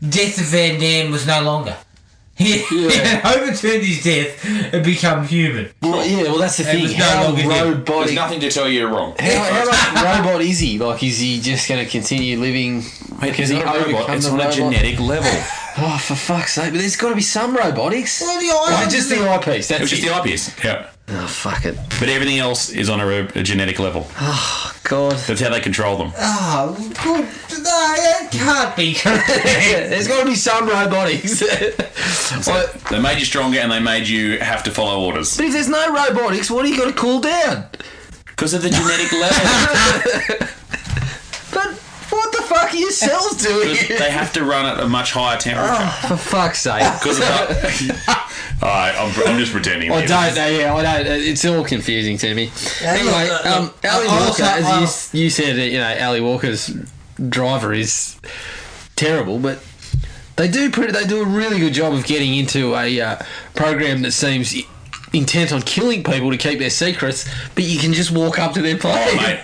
death of Van Damme was no longer. He had overturned his death and become human. Well, that's the thing. How robotic... There's nothing to tell you you're wrong. How much robot is he? Like, is he just going to continue living... Because he's not a robot. It's on a genetic level. Oh, for fuck's sake. But there's got to be some robotics. Well, the eye... just the eyepiece. It was just the eyepiece. Yeah. Oh, fuck it. But everything else is on a genetic level. Oh, God. That's how they control them. Oh, good. No, that can't be correct. There's got to be some robotics. So they made you stronger and they made you have to follow orders. But if there's no robotics, what are you got to cool down? Because of the genetic level. But what the fuck are your cells doing? They have to run at a much higher temperature. Oh, for fuck's sake. Because of that. Alright, I'm just pretending. I don't. It's all confusing to me. Anyway, Ali Walker, as you said, Ali Walker's driver is terrible, but they do a really good job of getting into a program that seems intent on killing people to keep their secrets, but you can just walk up to their plane. Oh, mate.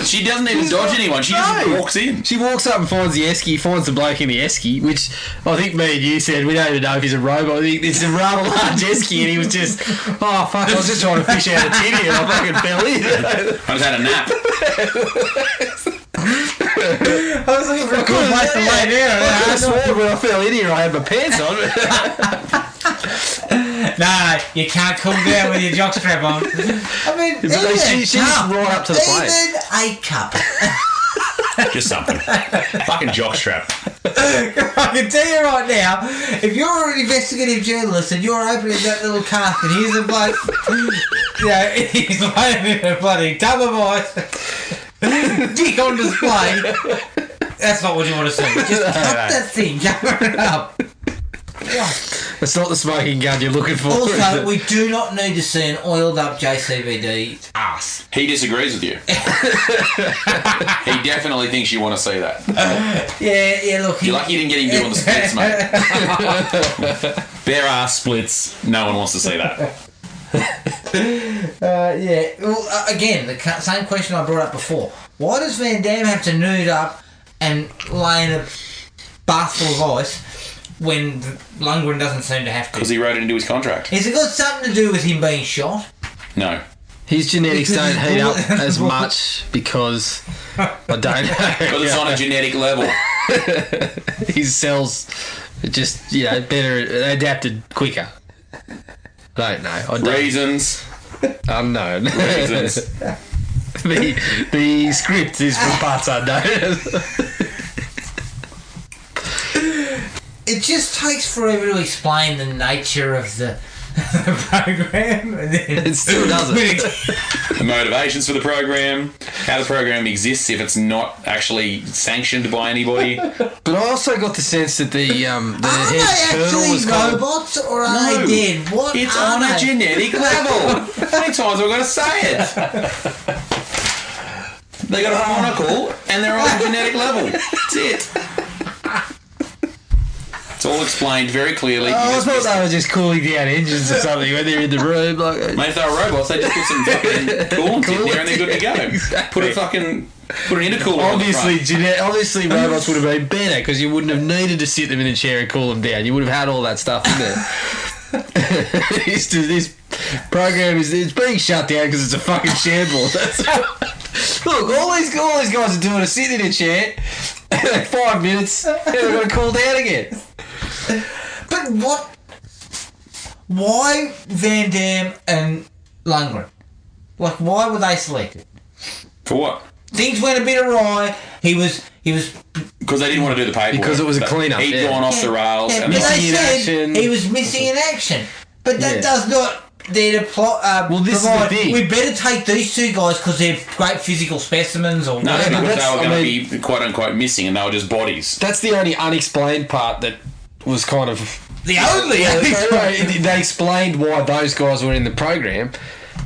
She doesn't even dodge anyone. She just walks in. She walks up and finds the esky, finds the bloke in the esky, which I think me and you said, we don't even know if he's a robot. I think it's a rather large esky, and he was just, oh, fuck, I was just trying to fish out a titty, and I fucking fell in. I just had a nap. I was looking for a good place to lay down. I could have sworn when I fell in here I had my pants on. No, you can't cool down with your jockstrap on. I mean, she's right up to the plane. Even a cup. Just something. Fucking jockstrap. I can tell you right now, if you're an investigative journalist and you're opening that little cask and here's a bloke, he's laying in a bloody tub of ice, dick on display, that's not what you want to see. Just cut that thing, cover it up. It's not the smoking gun you're looking for. Also, we do not need to see an oiled up JCVD ass. He disagrees with you. He definitely thinks you want to see that. Look. You're lucky you didn't get him doing the splits, mate. Bare ass splits. No one wants to see that. Well, again, the same question I brought up before. Why does Van Damme have to nude up and lay in a bath full of ice when Lundgren doesn't seem to have to? Because he wrote it into his contract. Has it got something to do with him being shot? No. His genetics don't heat up as much because I don't know. Because it's on a genetic level. His cells are just, better adapted quicker. I don't know. Reasons. Unknown. Reasons. The script is for parts unknown. It just takes forever to explain the nature of the program. It still doesn't. The motivations for the program, how the program exists if it's not actually sanctioned by anybody. But I also got the sense that the are head they colonel was actually robots or are they dead? What it's are on they? a genetic level. How many times have I got to say it? They got a monocle and they're on a genetic level. That's it. It's all explained very clearly. I thought they were just cooling down engines or something when they're in the room. Mate, if they were robots, they just put some fucking coolant in there and they're good to go. Exactly. Put an intercooler on the front. Obviously robots would have been better because you wouldn't have needed to sit them in a chair and cool them down. You would have had all that stuff in there. This program it's being shut down because it's a fucking shambles. Look, all these guys are doing is sitting in a chair 5 minutes and they're going to cool down again. But why Van Damme and Lundgren? Like, why were they selected? For what? Things went a bit awry. He was because they didn't want to do the paperwork. Because it was a clean-up. He'd gone off the rails. Yeah, And but they missing in said action. he was missing in action. But that does not there to well, this provide. is the thing. We better take these two guys because they're great physical specimens or no, whatever. because they were going to be quote unquote missing, and they were just bodies. That's the only unexplained part that was kind of the only. They explained why those guys were in the program,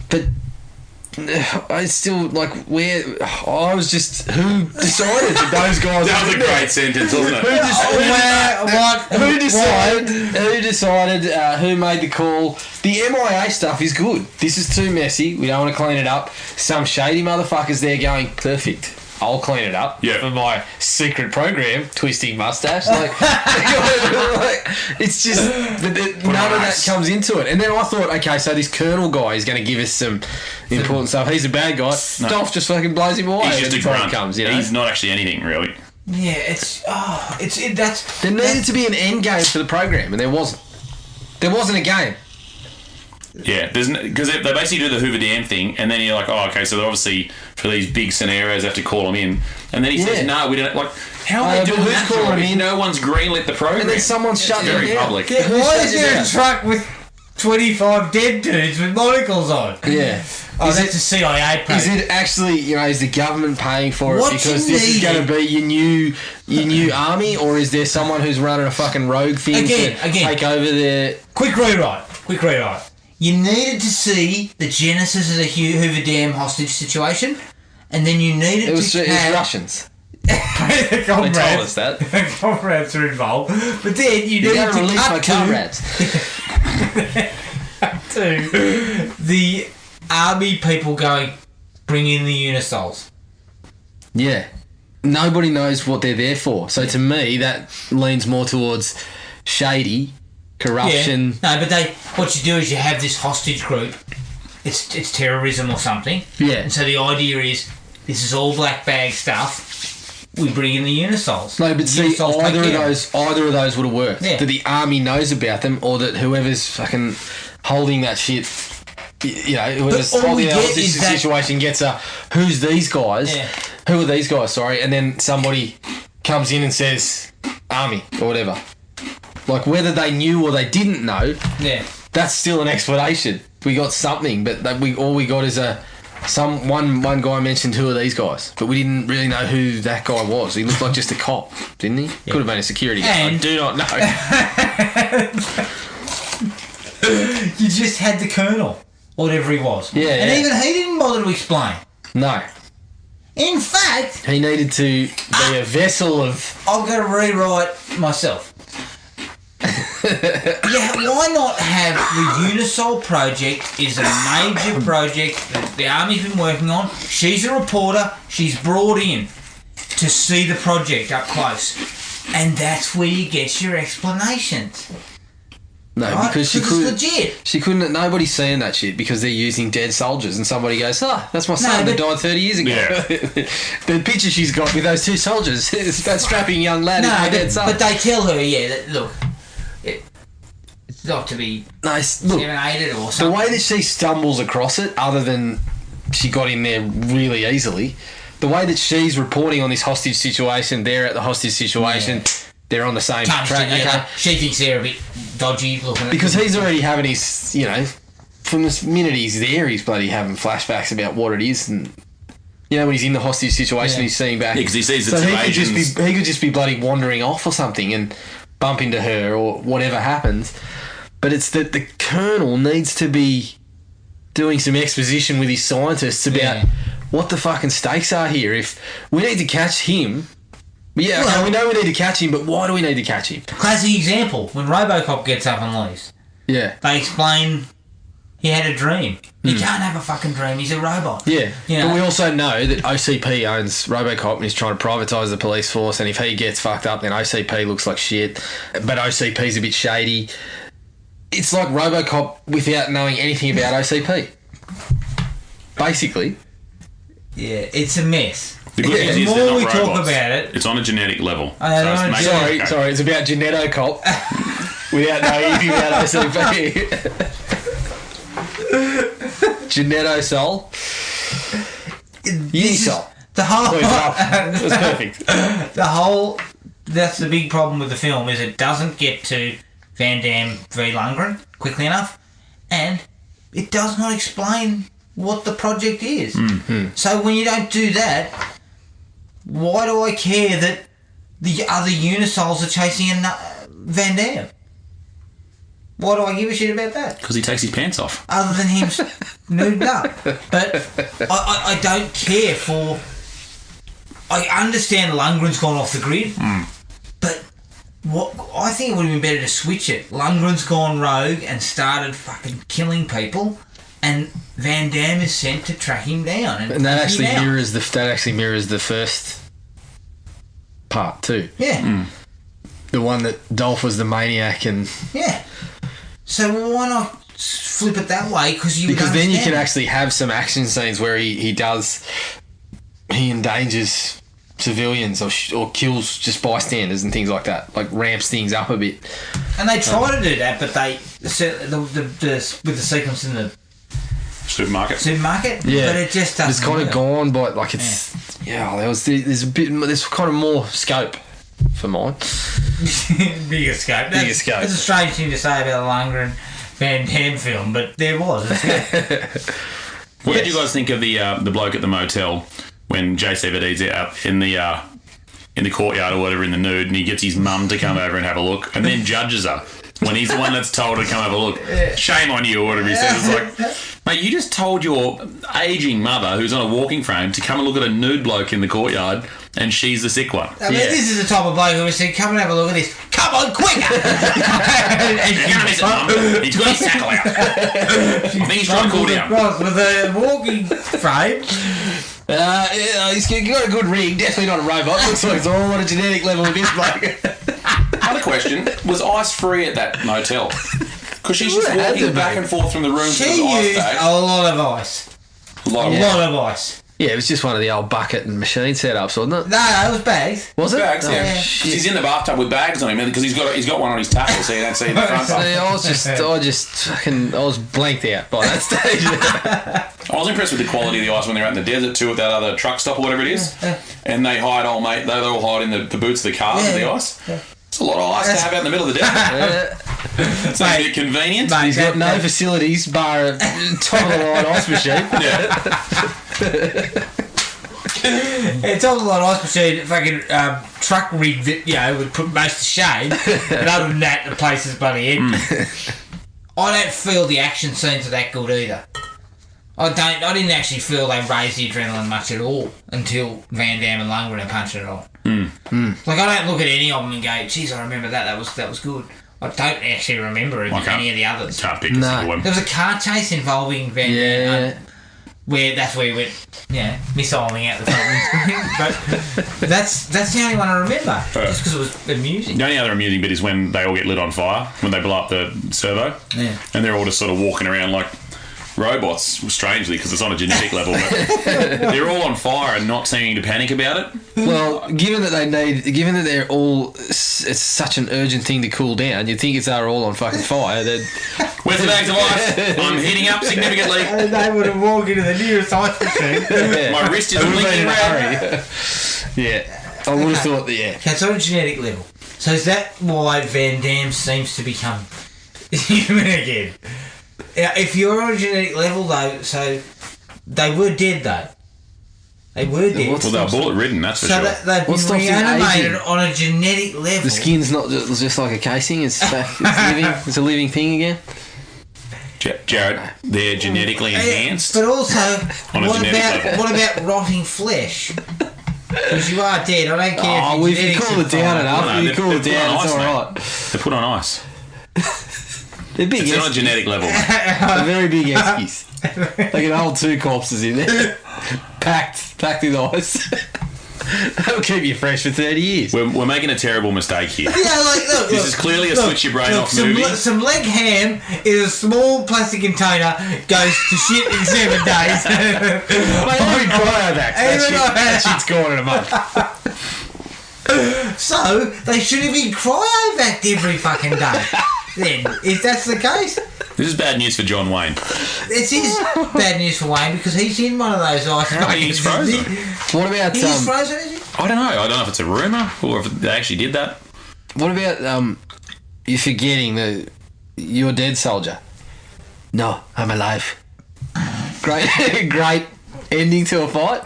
but I still like where I was just who decided that those guys. That was a great sentence, wasn't it? Who decided? Who made the call? The MIA stuff is good. This is too messy. We don't want to clean it up. Some shady motherfuckers there going perfect. I'll clean it up for my secret program, twisting mustache. Like it's just none of that comes into it. And then I thought, okay, so this Colonel guy is going to give us some important stuff. He's a bad guy. Dolph just fucking blows him away. He's just a grunt. Comes, He's not actually anything really. Yeah, there needed to be an end game for the program, and there wasn't. There wasn't a game. Yeah, because they basically do the Hoover Dam thing, and then you're like, oh, okay, so they're obviously for these big scenarios have to call them in, and then he says, no, we don't. Like, how are they doing that? Who's calling them in? No one's greenlit the program, and then someone's shut them down. Public. Yeah, why is there a truck with 25 dead dudes with monocles on? Yeah. Oh, that's a CIA program. Is it actually, is the government paying for it because this is going to be your new army, or is there someone who's running a fucking rogue thing to take over their... Quick rewrite. You needed to see the genesis of the Hoover Dam hostage situation, and then you needed it was Russians. The comrades, they told us that. The comrades are involved. But then you needed to release my comrades. to the army people going, bring in the Unisols. Yeah. Nobody knows what they're there for. So to me, that leans more towards shady, corruption. Yeah. No, but what you do is you have this hostage group. It's terrorism or something. Yeah. And so the idea is, this is all black bag stuff. We bring in the Unisols. No, but see, either of those would have worked. Yeah. That the army knows about them, or that whoever's fucking holding that shit, whoever's holding that situation gets a, who's these guys? Yeah. Who are these guys? Sorry, and then somebody comes in and says army or whatever. Like whether they knew or they didn't know. Yeah. That's still an explanation. We got something, but all we got is one guy mentioned who are these guys, but we didn't really know who that guy was. He looked like just a cop, didn't he? Yeah. Could have been a security guard. I do not know. You just had the colonel, whatever he was. Yeah, and even he didn't bother to explain. No. In fact, he needed to be a vessel of... I've got to rewrite myself. Yeah, why not have the Unisol project is a major project that the Army's been working on. She's a reporter. She's brought in to see the project up close. And that's where you get your explanations. No, right? because she legit. She couldn't. Nobody's seeing that shit because they're using dead soldiers, and somebody goes, that's my son that died 30 years ago. Yeah. The picture she's got with those two soldiers, it's that strapping young lad is my dead son. But they tell her, that, look, it's not to be disseminated or something. The way that she stumbles across it, other than she got in there really easily, the way that she's reporting on this hostage situation, they're at the hostage situation, they're on the same track. Okay. She thinks they're a bit dodgy looking at because he's already having his, from the minute he's there, he's bloody having flashbacks about what it is, and when he's in the hostage situation, he's seeing back. Yeah, because he sees it's Asians. He could just be bloody wandering off or something and bump into her or whatever happens. But it's that the colonel needs to be doing some exposition with his scientists about what the fucking stakes are here. If we need to catch him, we know we need to catch him, but why do we need to catch him? Classic example, when RoboCop gets up and leaves. Yeah. They explain he had a dream. He can't have a fucking dream, he's a robot. Yeah. But we also know that OCP owns RoboCop and is trying to privatise the police force, and if he gets fucked up, then OCP looks like shit. But OCP's a bit shady. It's like RoboCop without knowing anything about OCP. Basically. Yeah, it's a mess. The good news is they're not robots. Talk about it. It's on a genetic level. Sorry, it's about Genetocop without knowing anything about OCP. Genetosol. Unisol. The whole... It was perfect. That's the big problem with the film, is it doesn't get to Van Damme v. Lundgren quickly enough, and it does not explain what the project is. Mm-hmm. So when you don't do that, why do I care that the other Unisols are chasing Van Damme? Why do I give a shit about that? Because he takes his pants off. Other than him nuded up. But I don't care for... I understand Lundgren's gone off the grid, but I think it would have been better to switch it. Lundgren's gone rogue and started fucking killing people, and Van Damme is sent to track him down. And that actually mirrors the first part too. Yeah. The one that Dolph was the maniac and... Yeah. So why not flip it that way? Because then you can actually have some action scenes where he endangers civilians or kills just bystanders and things like that, like ramps things up a bit. And they try to do that, but with the sequence in the supermarket, yeah, but it just doesn't. It's kind of gone, but like it's there's kind of more scope for mine. Bigger scope. That's a strange thing to say about a Lundgren Van Damme film, but there was. What did you guys think of the bloke at the motel when JCVD's out in the courtyard or whatever in the nude, and he gets his mum to come over and have a look, and then judges her when he's the one that's told her to come have a look? Shame on you, or whatever he says. It's like, mate, you just told your ageing mother, who's on a walking frame, to come and look at a nude bloke in the courtyard, and she's the sick one. I mean, this is the type of bloke who said, "Come and have a look at this. Come on, quicker!" He's got his sackle out. I think he's trying to cool down. With a walking frame. He's got a good rig. Definitely not a robot. Looks like it's all on a genetic level with this bloke. Another question: was ice free at that motel? Because she's just walking back and forth from the room to the ice She used bag. a lot of ice. A lot of ice. Yeah, it was just one of the old bucket and machine setups, wasn't it? No, it was bags. Was it? Bags, yeah. Shit. He's in the bathtub with bags on him because he's got one on his tackle, so you don't see the front. I was blanked out by that stage. I was impressed with the quality of the ice when they're out in the desert too, with that other truck stop or whatever it is. And they hide old mate. They all hide in the boots of the cars with the ice. It's a lot of ice to have out in the middle of the desert. It's a bit convenient. Mate, he's got no facilities bar a top-of-the-line ice machine. Top-of-the-line ice machine, fucking truck rig that, would put most to shame. But other than that, the place is bloody empty. I don't feel the action scenes are that good either. I didn't actually feel they raised the adrenaline much at all until Van Damme and Lundgren are punching it on. Like, I don't look at any of them and go, geez, I remember that was good. I don't actually remember any of the others. Can't pick a single one. There was a car chase involving Van Damme, where that's where he went, missiling out the front. But that's the only one I remember, just because it was amusing. The only other amusing bit is when they all get lit on fire, when they blow up the servo, and they're all just sort of walking around like robots, strangely, because it's on a genetic level, but they're all on fire and not seeming to panic about it. Well, given that they're all, it's such an urgent thing to cool down, you'd think if they were all on fucking fire, they'd... Where's the bags of ice? I'm heating up significantly. They would have walked into the nearest ice machine. My wrist is blinking red. I would have thought that, Okay, it's on a genetic level. So is that why Van Damme seems to become human again? If you're on a genetic level, though, so they were dead, though. They were dead. Well, they were bullet-ridden, that's for sure. So they've been reanimated on a genetic level. The skin's not just like a casing, it's living. It's a living thing again. Jared, they're genetically enhanced. But also, on a genetic level. What about rotting flesh? Because you are dead. I don't care if you cool it down enough. You cool it down, it's alright. They're put on ice. They're big. It's on a genetic level. They're very big eskies. They can hold 2 corpses in there, packed with ice. That'll keep you fresh for 30 years. We're making a terrible mistake here. Look, this is clearly a switch your brain off movie. Some leg ham in a small plastic container goes to shit in 7 days. Even cryovac. That shit's gone in a month. So they should have been cryovac'd every fucking day. Then, if that's the case, this is bad news for John Wayne. This is bad news for Wayne because he's in one of those ice buckets. He's frozen. What about he's frozen? Is he? I don't know if it's a rumour or if they actually did that. What about you're forgetting you're dead, soldier? No, I'm alive. Great ending to a fight.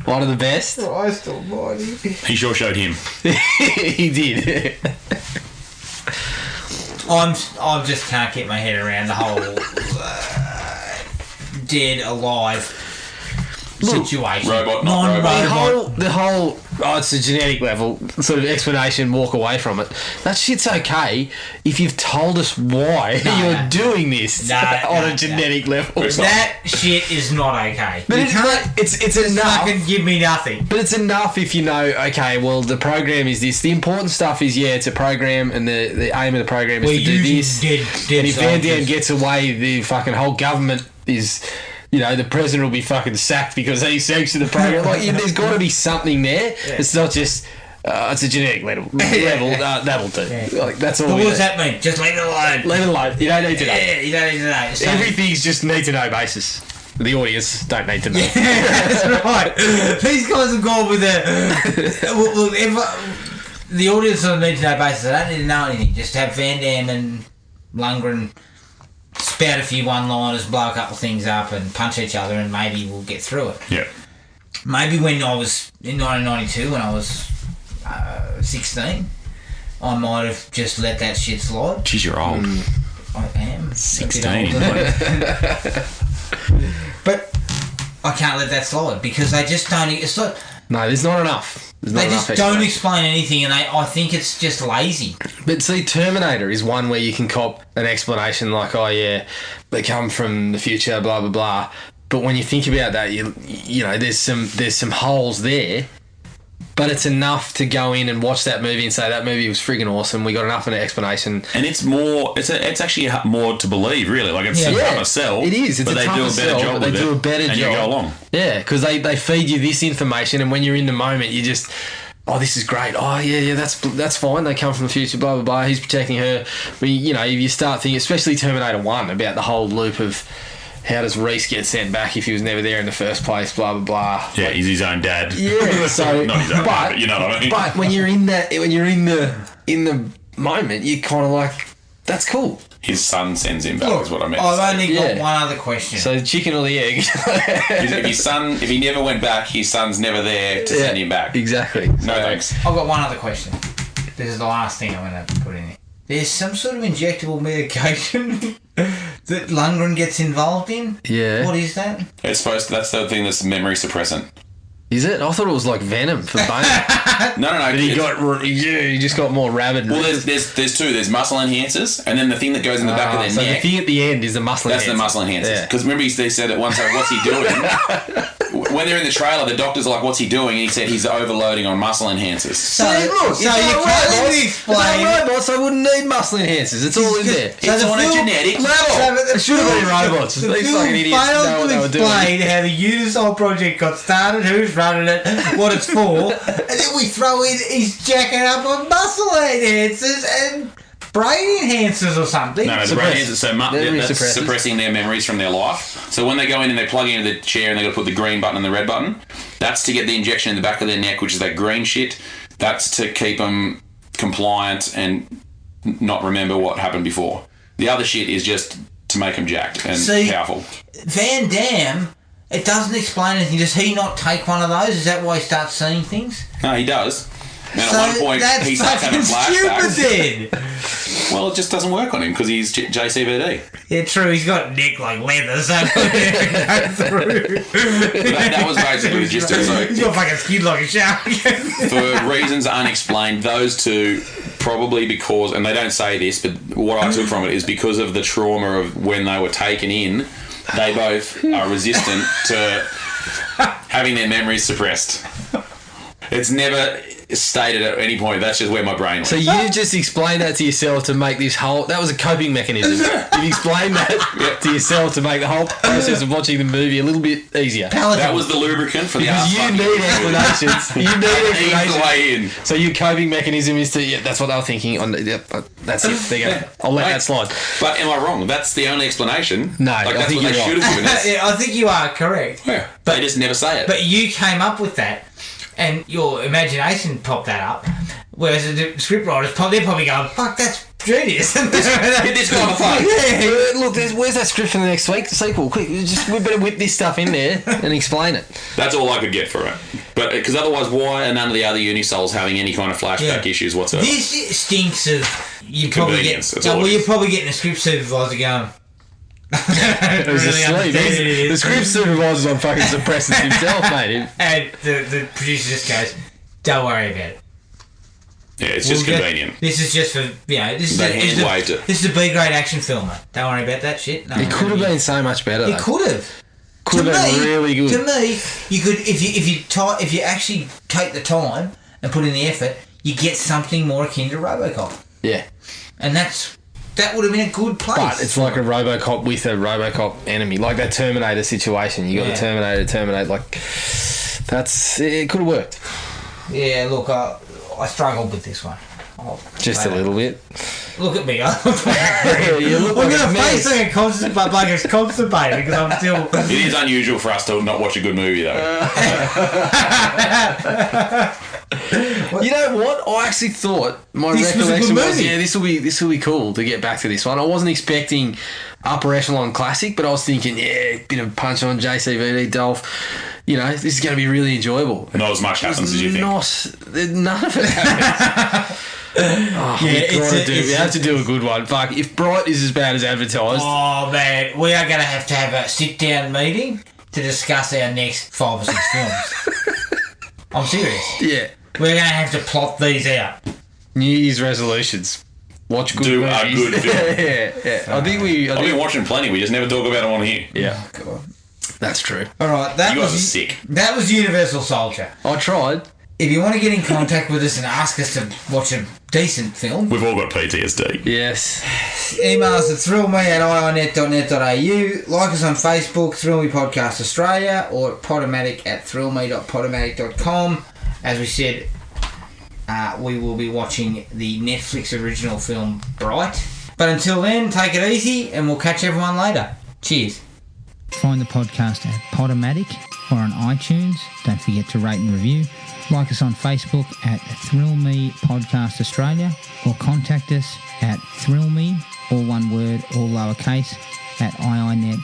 One of the best. Christ almighty. He sure showed him. He did. I just can't get my head around the whole dead alive situation. Robot, not robot. The whole it's a genetic level sort of explanation, walk away from it. That shit's okay if you've told us why you're doing this on a genetic level. That shit is not okay. But it's enough. Fucking give me nothing. But it's enough if you know, okay, well, the program is this. The important stuff is, it's a program, and the aim of the program is to do this. Dead and if Van Damme gets away, the fucking whole government is you know, the president will be fucking sacked because he seeks to the program. Like, there's got to be something there. Yeah. It's not just it's a genetic level. That'll do. Yeah. Like, that's all. But what does that mean? Just leave it alone. Leave it alone. You don't need to know. Yeah, you don't need to know. So everything's just need to know basis. The audience don't need to know. Yeah, that's right. These guys have gone with the audience on a need to know basis. They don't need to know anything. Just have Van Damme and Lundgren spout a few one-liners, blow a couple of things up, and punch each other, and maybe we'll get through it. Yeah. Maybe when I was in 1992, when I was 16, I might have just let that shit slide. Jeez, you're old. I am 16. But I can't let that slide because they just don't. It's like, no, there's not enough. They just don't explain anything, and I think it's just lazy. But see, Terminator is one where you can cop an explanation like, oh yeah, they come from the future, blah blah blah. But when you think about that, you know, there's some holes there. But it's enough to go in and watch that movie and say that movie was friggin' awesome. We got enough of an explanation, and it's more. It's actually more to believe, really. Like it's a tougher sell. It is. It's but a tougher sell. Job but they do a better and job. You go along. Yeah, because they feed you this information, and when you're in the moment, you just, oh, this is great. Oh yeah, that's fine. They come from the future. Blah blah blah. He's protecting her. But you know, if you start thinking, especially Terminator 1, about the whole loop of, how does Reese get sent back if he was never there in the first place? Blah blah blah. Yeah, he's his own dad. Yeah, so not his own dad, but you know what I mean. But when you're in the moment, you're kind of like, that's cool. His son sends him back. Is what I meant. I've only got one other question. So the chicken or the egg? if he never went back, his son's never there to send him back. Exactly. No thanks. I've got one other question. This is the last thing I'm going to put in here. There's some sort of injectable medication that Lundgren gets involved in. Yeah. What is that? It's supposed to, that's the thing that's memory suppressant. Is it? I thought it was like Venom for Bane. No. But he just got more rabid. Well, there's two. There's muscle enhancers, and then the thing that goes in the back of their so neck. the thing at the end is the muscle enhancer. That's the muscle enhancers. Because remember, they said at one time, what's he doing? When they're in the trailer, the doctor's like, what's he doing? And he said he's overloading on muscle enhancers. So you can't explain. Robots, I wouldn't need muscle enhancers. It's all in there. It's on a genetic level. It should have been robots. These fucking idiots know what they were doing. Explain how the Unisol project got started, who's running it, what it's for, and then we throw in he's jacking up on muscle enhancers and brain enhancers or something. No, the brain enhancers. So that's suppressing their memories from their life. So when they go in and they plug into the chair and they got to put the green button and the red button, that's to get the injection in the back of their neck, which is that green shit. That's to keep them compliant and not remember what happened before. The other shit is just to make them jacked and powerful. Van Damme, it doesn't explain anything. Does he not take one of those? Is that why he starts seeing things? No, he does. And at one point, he starts having flashbacks. Stupid then. Well, it just doesn't work on him because he's JCVD. Yeah, true. He's got neck like leather, so that was basically the gist of it. So he's got fucking skin like a shark. For reasons unexplained, those two probably because, and they don't say this, but what I took from it is because of the trauma of when they were taken in, they both are resistant to having their memories suppressed. It's never stated at any point. That's just where my brain went. So you just explained that to yourself to make this whole... That was a coping mechanism. You explained that to yourself to make the whole process of watching the movie a little bit easier. That was the lubricant for the ass. Because you need explanations. You need explanations. The way in. So your coping mechanism is to... Yeah, that's what they were thinking. That's it. There you go. I'll let that slide. But am I wrong? That's the only explanation. No, like, I think you're should have given us. Yeah, I think you are correct. Yeah, but they just never say it. But you came up with that. And your imagination popped that up, whereas the scriptwriters, they're probably going, fuck, that's genius. Get this guy on the phone. Yeah. Look, where's that script for the next sequel? Quick, we better whip this stuff in there and explain it. That's all I could get for it. But because otherwise, why are none of the other Unisols having any kind of flashback issues whatsoever? This stinks of you probably get. You're probably getting a script supervisor going. The script supervisor's on fucking suppressants himself, mate. And the producer just goes, "Don't worry about it." Yeah, it's just convenient. This is just for this is a B grade action film. Mate. Don't worry about that shit. No, it could have been so much better. It could have. Could have been really good. To me, you could if you actually take the time and put in the effort, you get something more akin to RoboCop. Yeah, and that's that would have been a good place. But it's like a RoboCop with a RoboCop enemy, like that Terminator situation. You got the Terminator to terminate. Like it could have worked. Yeah, look, I struggled with this one. Just a little bit. Look at me. You look I'm like going a to face mess. something constipated because I'm still... It is unusual for us to not watch a good movie, though. You know what? I actually thought my recollection was, this will be cool to get back to this one. I wasn't expecting upper echelon classic, but I was thinking, bit of punch on JCVD Dolph. You know, this is going to be really enjoyable. Not as much happens as you think. None of it happens. We have to do a good one. Fuck, if Bright is as bad as advertised. Oh man, we are going to have a sit-down meeting to discuss our next 5 or 6 films. I'm serious. Yeah. We're going to have to plot these out. New Year's resolutions. Watch good movies. A good film. yeah. I've been watching plenty. We just never talk about them on here. Yeah. Oh, God. That's true. All right, you guys are sick. That was Universal Soldier. I tried. If you want to get in contact with us and ask us to watch a decent film, we've all got PTSD. Yes. Email us at thrillme@ionet.net.au. Like us on Facebook, Thrill Me Podcast Australia, or at Podomatic at thrillme.podomatic.com. As we said, we will be watching the Netflix original film Bright. But until then, take it easy, and we'll catch everyone later. Cheers. Find the podcast at Podomatic or on iTunes. Don't forget to rate and review. Like us on Facebook at Thrill Me Podcast Australia, or contact us at thrillme, all one word, all lowercase, at ionet.net.au.